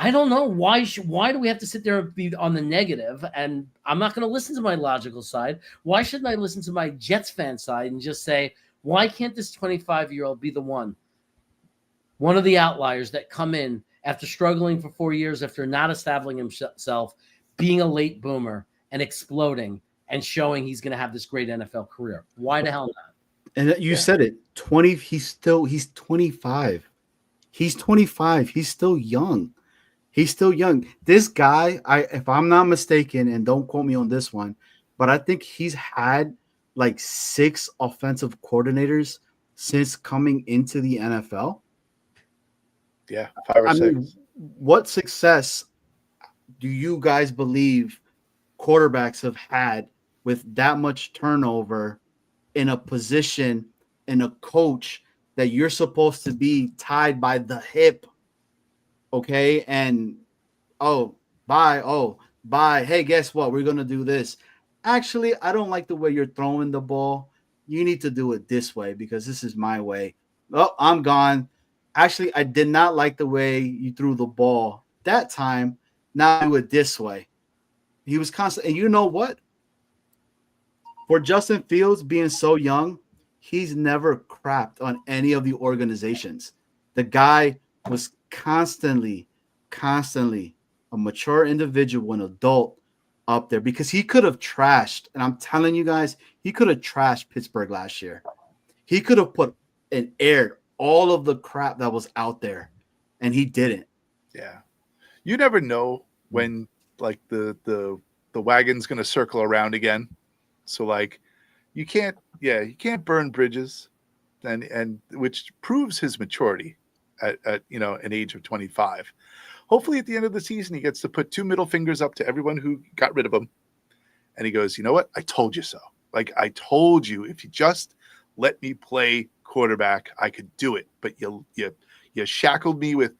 I don't know why do we have to sit there and be on the negative? And I'm not going to listen to my logical side. Why shouldn't I listen to my Jets fan side and just say, why can't this 25-year-old be the one of the outliers that come in after struggling for 4 years, after not establishing himself, being a late boomer and exploding and showing he's going to have this great NFL career? Why the hell not? And you said it, 20. He's 25. He's 25. He's still young. He's still young. This guy, if I'm not mistaken, and don't quote me on this one, but I think he's had like 6 offensive coordinators since coming into the NFL. Yeah, 5 or 6. Mean, what success do you guys believe quarterbacks have had with that much turnover in a position, in a coach that you're supposed to be tied by the hip? Okay, and bye. Hey, guess what? We're gonna do this. Actually, I don't like the way you're throwing the ball. You need to do it this way because this is my way. Oh, I'm gone. Actually, I did not like the way you threw the ball that time. Now do it this way. He was constant, and you know what? For Justin Fields being so young, he's never crapped on any of the organizations. The guy was constantly a mature individual, an adult up there, because he could have trashed, and I'm telling you guys, he could have trashed Pittsburgh last year. He could have put and aired all of the crap that was out there, and he didn't. Yeah. You never know when like the wagon's going to circle around again. So like you can't burn bridges, and which proves his maturity at an age of 25. Hopefully at the end of the season, he gets to put 2 middle fingers up to everyone who got rid of him. And he goes, you know what? I told you so. Like, I told you, if you just let me play quarterback, I could do it. But you shackled me with,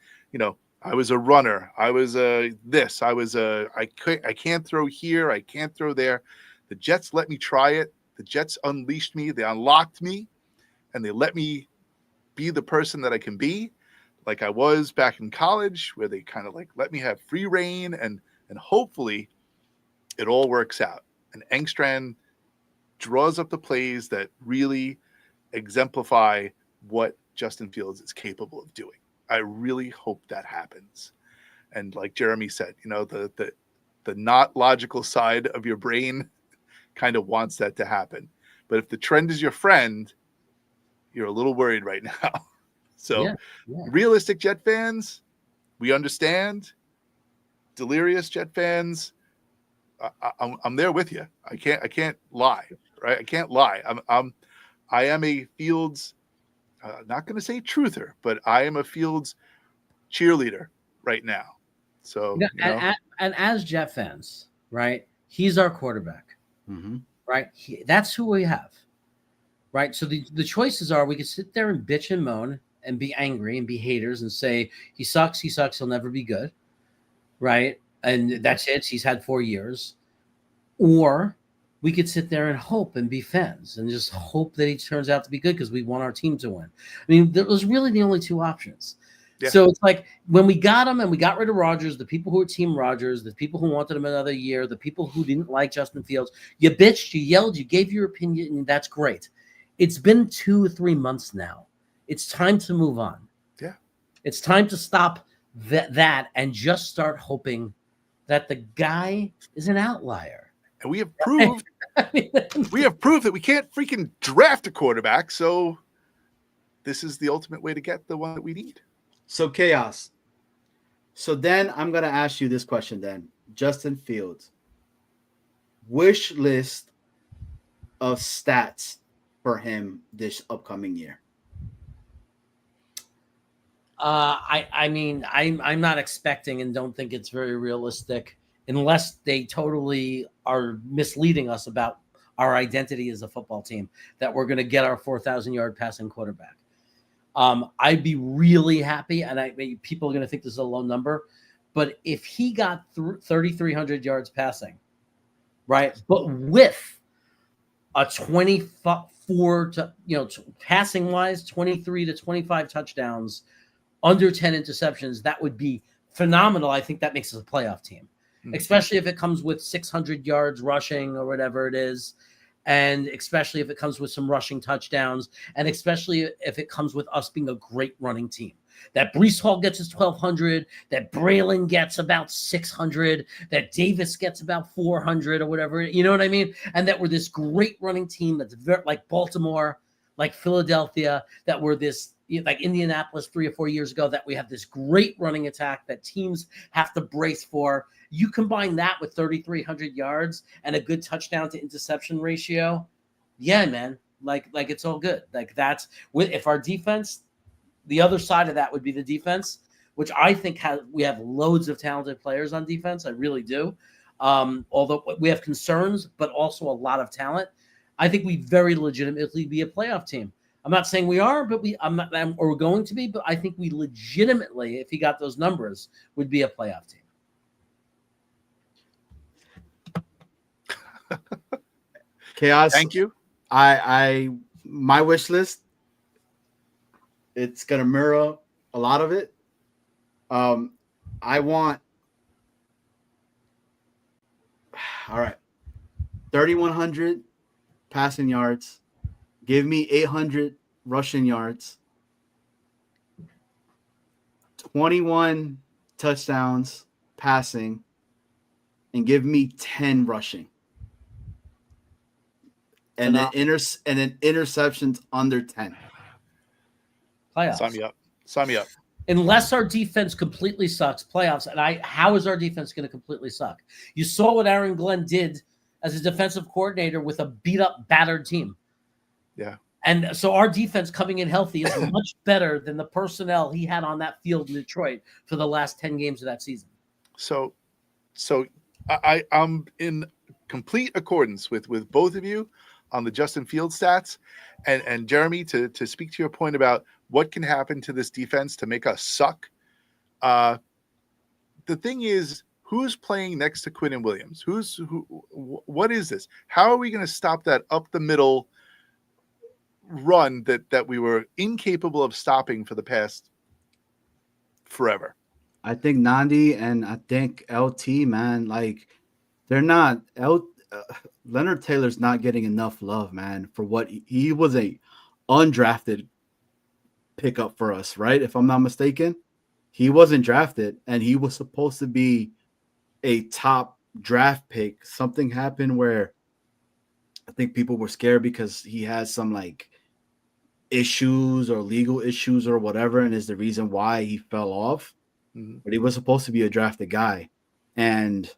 I was a runner. I was this. I can't throw here. I can't throw there. The Jets let me try it. The Jets unleashed me. They unlocked me, and they let me be the person that I can be, like I was back in college, where they kind of like let me have free reign, and hopefully it all works out. And Engstrand draws up the plays that really exemplify what Justin Fields is capable of doing. I really hope that happens. And like Jeremy said, the not logical side of your brain kind of wants that to happen. But if the trend is your friend, you're a little worried right now. So realistic Jet fans, we understand. Delirious Jet fans, I'm there with you. I can't lie, right? I can't lie. I am a Fields, not going to say truther, but I am a Fields cheerleader right now. So, and as Jet fans, right? He's our quarterback, right? That's who we have, right? So the choices are: we can sit there and bitch and moan and be angry and be haters and say he sucks, he'll never be good, right? And that's it. He's had 4 years. Or we could sit there and hope and be fans and just hope that he turns out to be good because we want our team to win. I mean, that was really the only two options. Yeah. So it's like when we got him and we got rid of Rodgers, the people who were Team Rodgers, the people who wanted him another year, the people who didn't like Justin Fields, you bitched, you yelled, you gave your opinion, and that's great. It's been 2 or 3 months now. It's time to move on. Yeah. It's time to stop that and just start hoping that the guy is an outlier. And we have proved that we can't freaking draft a quarterback. So this is the ultimate way to get the one that we need. So Chaos. So then I'm going to ask you this question then. Justin Fields. Wish list of stats for him this upcoming year. I mean, I'm not expecting and don't think it's very realistic unless they totally are misleading us about our identity as a football team, that we're going to get our 4,000-yard passing quarterback. I'd be really happy, and people are going to think this is a low number, but if he got 3,300 yards passing, right, but with a 24 to, passing wise, 23 to 25 touchdowns, under 10 interceptions, that would be phenomenal. I think that makes us a playoff team, especially if it comes with 600 yards rushing or whatever it is, and especially if it comes with some rushing touchdowns, and especially if it comes with us being a great running team. That Breece Hall gets his 1,200, that Braylon gets about 600, that Davis gets about 400 or whatever, you know what I mean? And that we're this great running team that's very, like Baltimore, like Philadelphia, that we're this, like Indianapolis 3 or 4 years ago, that we have this great running attack that teams have to brace for. You combine that with 3,300 yards and a good touchdown to interception ratio. Yeah, man, like it's all good. Like that's if our defense, the other side of that would be the defense, which I think we have loads of talented players on defense. I really do. Although we have concerns, but also a lot of talent. I think we very legitimately be a playoff team. I'm not saying we are, but we're going to be, but I think we legitimately, if he got those numbers, would be a playoff team. Chaos. Thank you. My wish list, it's gonna mirror a lot of it. I want 3,100 passing yards. Give me 800 rushing yards, 21 touchdowns passing, and give me 10 rushing. And then interceptions under 10. Playoffs. Sign me up. Unless our defense completely sucks, playoffs. And how is our defense going to completely suck? You saw what Aaron Glenn did as a defensive coordinator with a beat-up, battered team. Yeah. And so our defense coming in healthy is much better than the personnel he had on that field in Detroit for the last 10 games of that season. So I'm in complete accordance with both of you on the Justin Fields stats, and Jeremy, to speak to your point about what can happen to this defense to make us suck. The thing is, who's playing next to Quinnen Williams? What is this? How are we going to stop that up the middle run that we were incapable of stopping for the past forever? I think Nandi and I think LT, man, like they're not Leonard Taylor's not getting enough love, man, for what he was a undrafted pickup for us, right? If I'm not mistaken, he wasn't drafted and he was supposed to be a top draft pick. Something happened where I think people were scared because he has some like issues or legal issues or whatever, and is the reason why he fell off. Mm-hmm. But he was supposed to be a drafted guy. And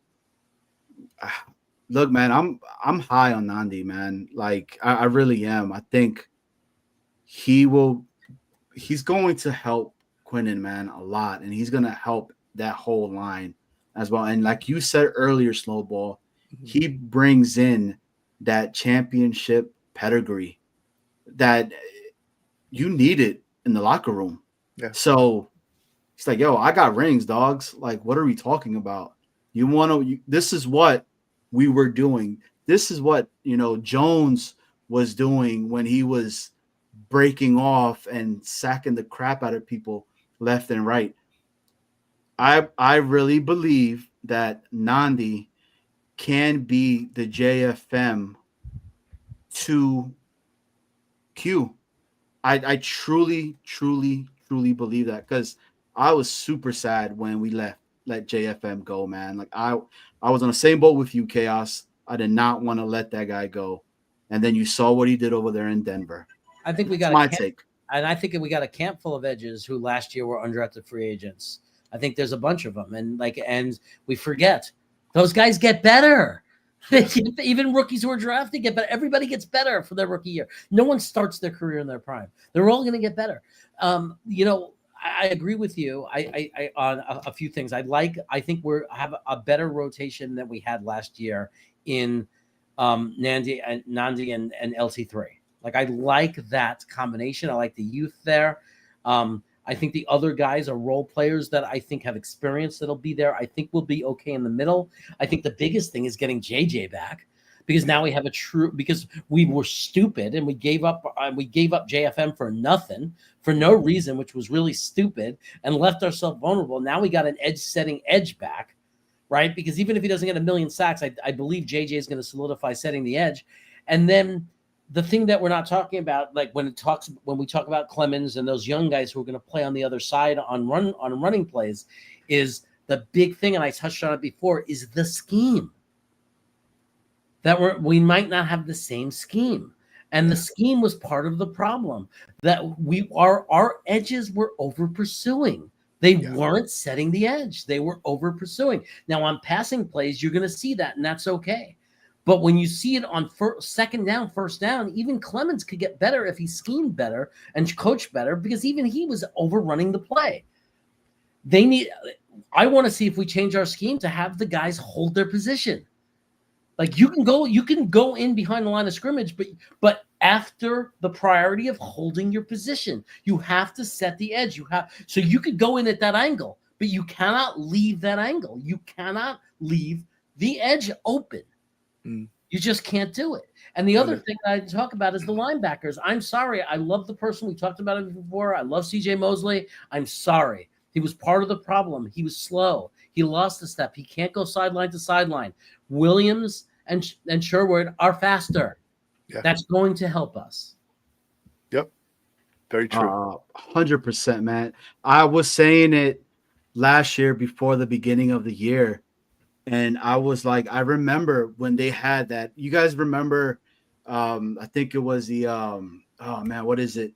look, man, I'm high on Nandi, man. Like I really am. I think he's going to help Quinnen, man, a lot, and he's going to help that whole line as well. And like you said earlier, Snowball, he brings in that championship pedigree that you needed in the locker room. Yeah. So he's like, yo, I got rings, dogs. Like, what are we talking about? This is what we were doing. this is what, Jones was doing when he was breaking off and sacking the crap out of people left and right. I really believe that Nandi can be the JFM to Q. I truly believe that, because I was super sad when we let JFM go, man. Like I was on the same boat with you, Chaos. I did not want to let that guy go. And then you saw what he did over there in Denver. I think we got my take. And I think we got a camp full of edges who last year were undrafted free agents. I think there's a bunch of them, and we forget those guys get better. Even rookies who are drafted get better. Everybody gets better for their rookie year. No one starts their career in their prime. They're all going to get better. I agree with you. I on a few things. I think we have a better rotation than we had last year in Nandi and LT3. Like, I like that combination. I like the youth there. I think the other guys are role players that I think have experience that'll be there. I think we'll be okay in the middle. I think the biggest thing is getting JJ back, because now we have because we were stupid and we gave up JFM for nothing, for no reason, which was really stupid, and left ourselves vulnerable. Now we got an setting edge back, right? Because even if he doesn't get a million sacks, I believe JJ is going to solidify setting the edge. And then the thing that we're not talking about, like when we talk about Clemens and those young guys who are going to play on the other side on running plays, is the big thing, and I touched on it before, is the scheme. That we might not have the same scheme, and the scheme was part of the problem. That our edges were over pursuing. They weren't setting the edge. They were over pursuing. Now on passing plays, you're going to see that, and that's okay. But when you see it on second down, first down, even Clemens could get better if he schemed better and coached better, because even he was overrunning the play. I want to see if we change our scheme to have the guys hold their position. Like, you can go in behind the line of scrimmage, but after the priority of holding your position, you have to set the edge. So you could go in at that angle, but you cannot leave that angle. You cannot leave the edge open. You just can't do it. And the other thing I talk about is the linebackers. I'm sorry. I love the person. We talked about it before. I love CJ Mosley. I'm sorry. He was part of the problem. He was slow. He lost a step. He can't go sideline to sideline. Williams and Sherwood are faster. Yeah. That's going to help us. Yep. Very true. 100%, man. I was saying it last year before the beginning of the year. And I was like, I remember when they had that. You guys remember? I think it was the what is it?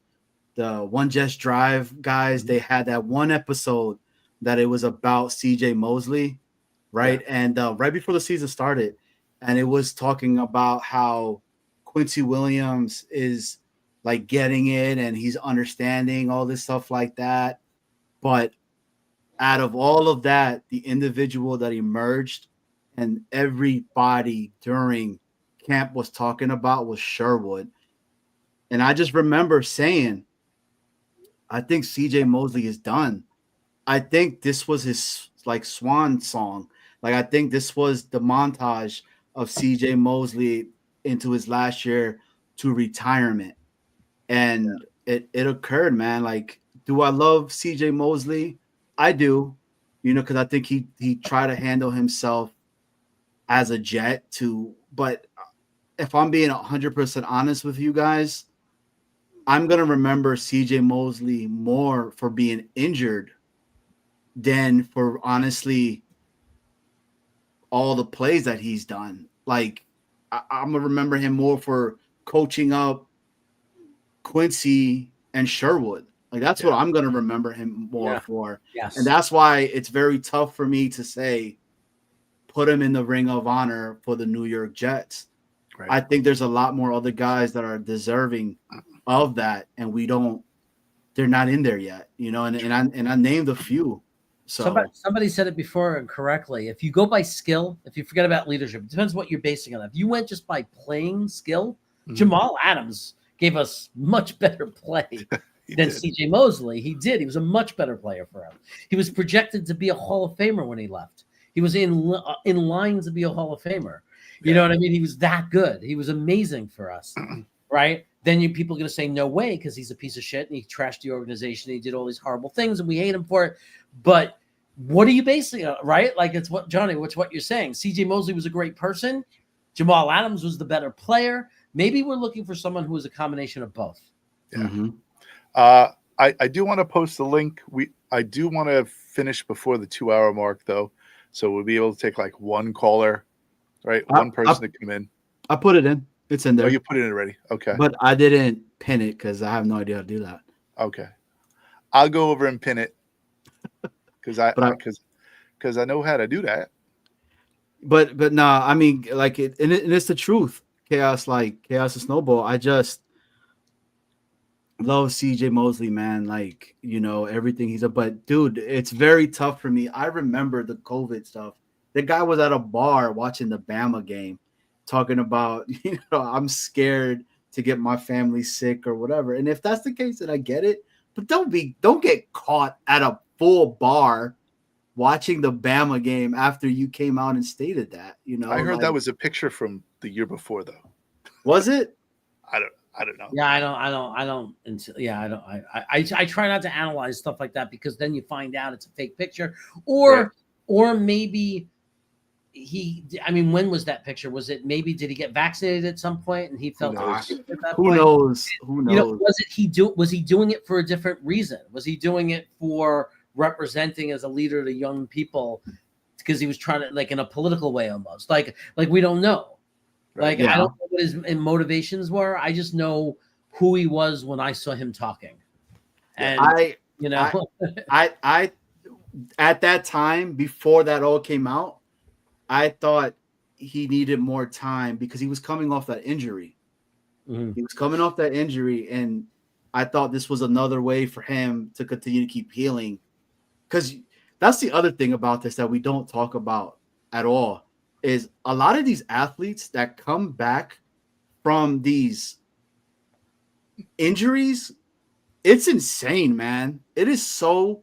The One Just Drive guys. They had that one episode that it was about CJ Mosley, right? Yeah. And right before the season started, and it was talking about how Quincy Williams is like getting it and he's understanding all this stuff like that. But out of all of that, the individual that emerged and everybody during camp was talking about was Sherwood. And I just remember saying, I think CJ Mosley is done. I think this was his like swan song. Like, I think this was the montage of CJ Mosley into his last year to retirement. And it occurred, man. Like, do I love CJ Mosley? I do, because I think he tried to handle himself as a Jet too. But if I'm being 100% honest with you guys, I'm going to remember CJ Mosley more for being injured than for honestly all the plays that he's done. Like, I'm going to remember him more for coaching up Quincy and Sherwood. Like, that's what I'm going to remember him more for. Yes. And that's why it's very tough for me to say, put him in the Ring of Honor for the New York Jets. Right. I think there's a lot more other guys that are deserving of that. And they're not in there yet, and I named a few. So somebody said it before correctly. If you go by skill, if you forget about leadership, it depends what you're basing it on. If you went just by playing skill, Jamal Adams gave us much better play than CJ Mosley. He did. He was a much better player for him. He was projected to be a Hall of Famer when he left. He was in line to be a Hall of Famer. You know what I mean? He was that good. He was amazing for us, right? Then people are going to say, no way, because he's a piece of shit and he trashed the organization. And he did all these horrible things and we hate him for it. But what are you basing it on, right? Like it's what, Johnny, what's what you're saying. CJ Mosley was a great person. Jamal Adams was the better player. Maybe we're looking for someone who is a combination of both. Yeah. Mm-hmm. I do want to post the link. I do want to finish before the 2-hour mark, though. So we'll be able to take like one caller, right? One person to come in. I put it in. It's in there. Oh, you put it in already. Okay. But I didn't pin it because I have no idea how to do that. Okay. I'll go over and pin it because I know how to do that. But nah, I mean, like and it's the truth. Chaos and Snowball. I just love CJ Mosley, man. Like, you know, everything he's but dude, it's very tough for me. I remember the COVID stuff. The guy was at a bar watching the Bama game, talking about, you know, I'm scared to get my family sick or whatever. And if that's the case, then I get it. But don't get caught at a full bar watching the Bama game after you came out and stated that. You know, I heard that was a picture from the year before, though. Was it? I don't know. Yeah, I don't. I try not to analyze stuff like that because then you find out it's a fake picture, or maybe when was that picture? Was it maybe did he get vaccinated at some point and he felt Who knows? You know, was he doing it for a different reason? Was he doing it for representing as a leader to young people because he was trying to, like, in a political way almost? Like we don't know. Like, I don't know what his motivations were. I just know who he was when I saw him talking. And I at that time, before that all came out, I thought he needed more time because he was coming off that injury. Mm-hmm. He was coming off that injury, and I thought this was another way for him to continue to keep healing. Because that's the other thing about this that we don't talk about at all. Is a lot of these athletes that come back from these injuries, it's insane, man. It is so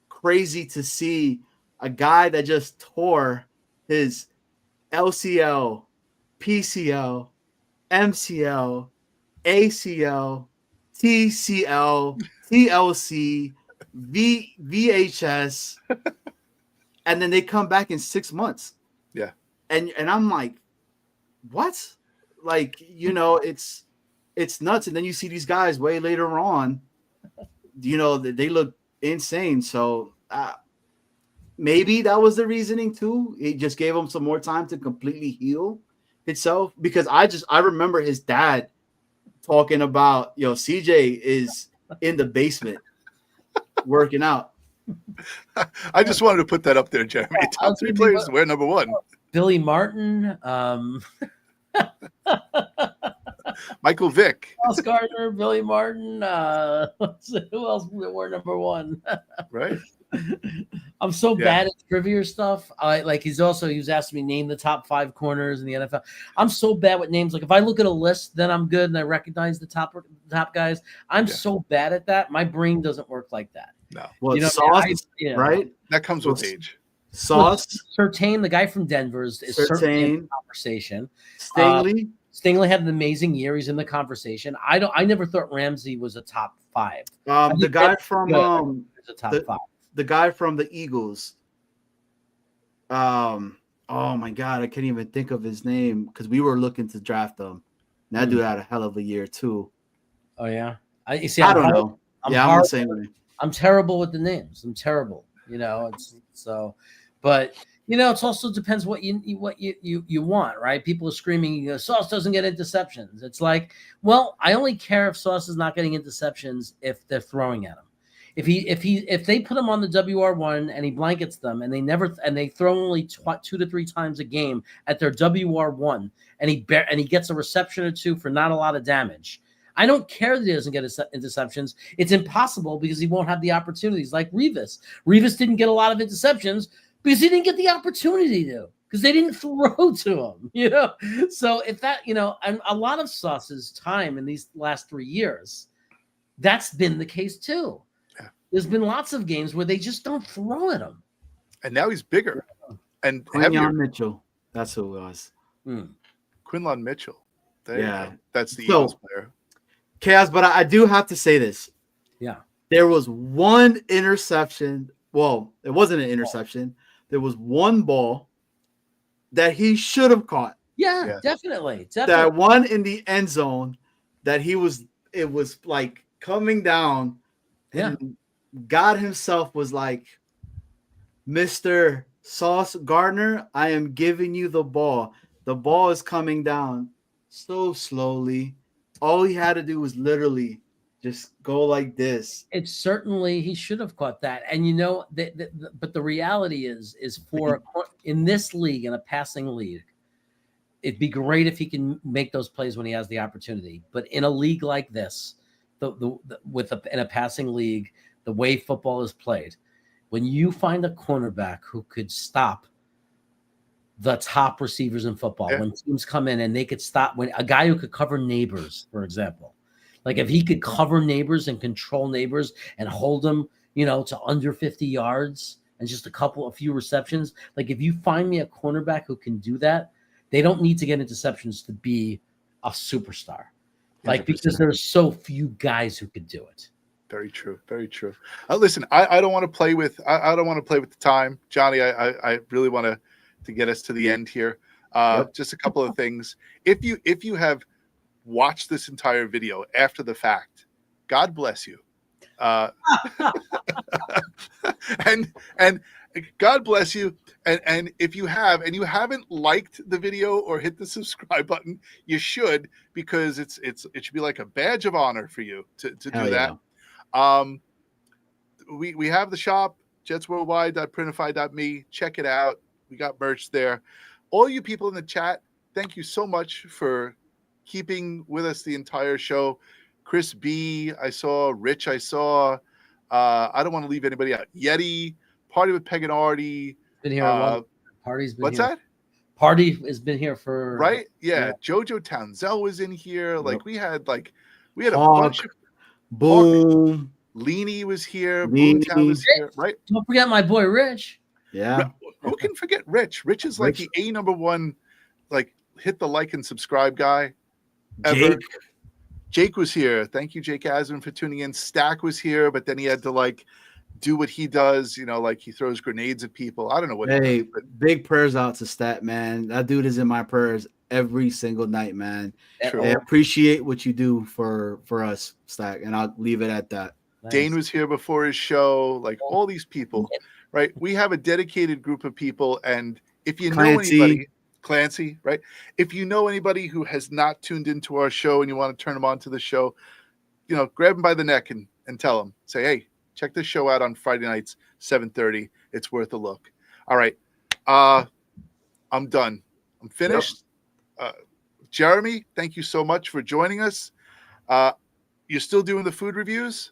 crazy to see a guy that just tore his LCL, PCL, MCL, ACL, TCL, TLC, VHS, and then they come back in 6 months. Yeah. And I'm like, what? Like, you know, it's nuts. And then you see these guys way later on, you know, they look insane. So maybe that was the reasoning too. It just gave him some more time to completely heal itself. Because I remember his dad talking about, CJ is in the basement working out. I just wanted to put that up there, Jeremy. Top 3 players to wear number 1. Billy Martin, Michael Vick, Ross Gardner, Billy Martin. Who else wore number 1? Right. I'm so bad at trivia stuff. He was asking me name the top 5 corners in the NFL. I'm so bad with names. Like if I look at a list, then I'm good and I recognize the top guys. I'm so bad at that. My brain doesn't work like that. No. Well, Sauce, right? That comes with age. Sauce, Surtain, the guy from Denver, is certainly in the conversation. Stingley had an amazing year. He's in the conversation. I never thought Ramsey was a top 5. The guy from a top 5. The guy from the Eagles. Oh my God, I can't even think of his name because we were looking to draft him. And that dude had a hell of a year too. Oh yeah, I don't know. I'm the same way. I'm terrible with the names. I'm terrible. But it also depends what you want, right? People are screaming, Sauce doesn't get interceptions. It's like, well, I only care if Sauce is not getting interceptions if they're throwing at him. If they put him on the WR1 and he blankets them and they throw only 2 to 3 times a game at their WR1 and he gets a reception or 2 for not a lot of damage, I don't care that he doesn't get interceptions. It's impossible because he won't have the opportunities. Like Revis didn't get a lot of interceptions because he didn't get the opportunity to, because they didn't throw to him. So if that, and a lot of Sauce's time in these last 3 years, that's been the case too. There's been lots of games where they just don't throw at him. And now he's bigger and Quinyon heavier. Mitchell. That's who it was. Quinlan Mitchell. There you go. That's the Eagles player. Chaos, but I do have to say this. Yeah. There was one interception. Well, it wasn't an interception. There was one ball that he should have caught. Yeah, definitely. That one in the end zone that it was like coming down. Yeah. And God himself was like, Mr. Sauce Gardner, I am giving you the ball. The ball is coming down so slowly. All he had to do was literally just go like this. It's certainly he should have caught that. And you know, but the reality is in this league, in a passing league, it'd be great if he can make those plays when he has the opportunity. But in a league like this, in a passing league, the way football is played, when you find a cornerback who could stop the top receivers in football, when teams come in and they could stop, when a guy who could cover Neighbors, for example, like if he could cover Neighbors and control Neighbors and hold them, to under 50 yards and just a few receptions, like if you find me a cornerback who can do that, they don't need to get interceptions to be a superstar. Like, 100%. Because there's so few guys who could do it. Very true. Very true. Listen, I don't want to play with the time, Johnny. I really want to get us to the end here. Just a couple of things. If you have watched this entire video after the fact, God bless you. And God bless you. And if you have, and you haven't liked the video or hit the subscribe button, you should, because it should be like a badge of honor for you to do that. We have the shop, jetsworldwide.printify.me. Check it out. We got merch there. All you people in the chat, thank you so much for keeping with us the entire show. Chris B, I saw. Rich, I saw. I don't want to leave anybody out. Yeti, Party with Peg and Artie. Been here. Party's been what's here. That? Party has been here for right. Yeah. Jojo Townsell was in here. Like we had a Hawk, bunch of Boom. Leany was here. Leany. Boomtown was here. Right. Don't forget my boy Rich. Yeah. Who can forget Rich? Rich is like the number one, like hit the like and subscribe guy ever. Jake was here. Thank you, Jake Asman, for tuning in. Stack was here, but then he had to like do what he does, like he throws grenades at people. I don't know what. Hey, big prayers out to Stat, man. That dude is in my prayers every single night, man. True. I appreciate what you do for us, Stack, and I'll leave it at that. Nice. Dane was here before his show. Like all these people, right? We have a dedicated group of people, and if you know anybody, Clancy, right? If you know anybody who has not tuned into our show and you want to turn them on to the show, grab them by the neck and tell them, say, hey, check this show out on Friday nights, 7:30. It's worth a look. All right. I'm done. I'm finished. Yep. Jeremy, thank you so much for joining us. You're still doing the food reviews?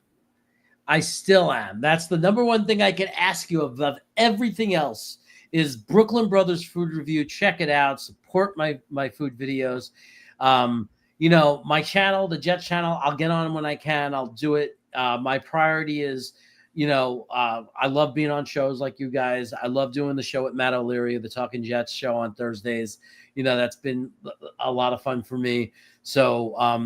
I still am. That's the number one thing I can ask you above everything else is Brooklyn Brothers Food Review. Check it out. Support my food videos. My channel, the Jets channel, I'll get on when I can. I'll do it. My priority is, I love being on shows like you guys. I love doing the show with Matt O'Leary, the Talking Jets show on Thursdays. That's been a lot of fun for me. So, I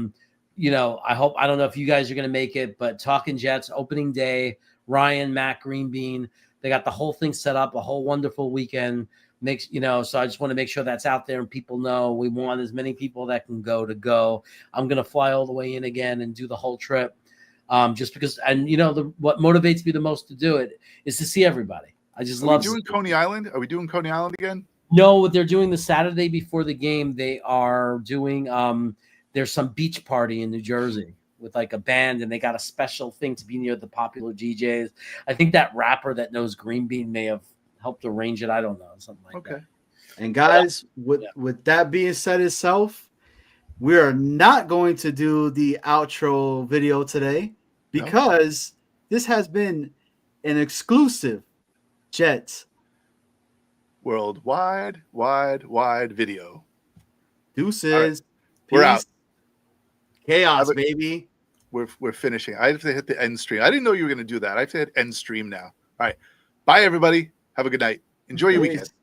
don't know if you guys are going to make it, but Talking Jets opening day, Ryan, Matt, Green Bean, they got the whole thing set up, a whole wonderful weekend. So I just want to make sure that's out there and people know we want as many people that can go. I'm going to fly all the way in again and do the whole trip. Just because, and what motivates me the most to do it is to see everybody. I just love. Are we doing Coney Island? Are we doing Coney Island again? No, they're doing the Saturday before the game. They are doing, there's some beach party in New Jersey with like a band, and they got a special thing to be near the popular DJs. I think that rapper that knows Green Bean may have helped arrange it. I don't know, something like that. And guys, with that being said itself, we are not going to do the outro video today because this has been an exclusive Jets Worldwide wide video. Deuces. Right. We're out. Chaos, baby. We're finishing. I have to hit the end stream. I didn't know you were going to do that. I have to hit end stream now. All right. Bye, everybody. Have a good night. Enjoy your weekend.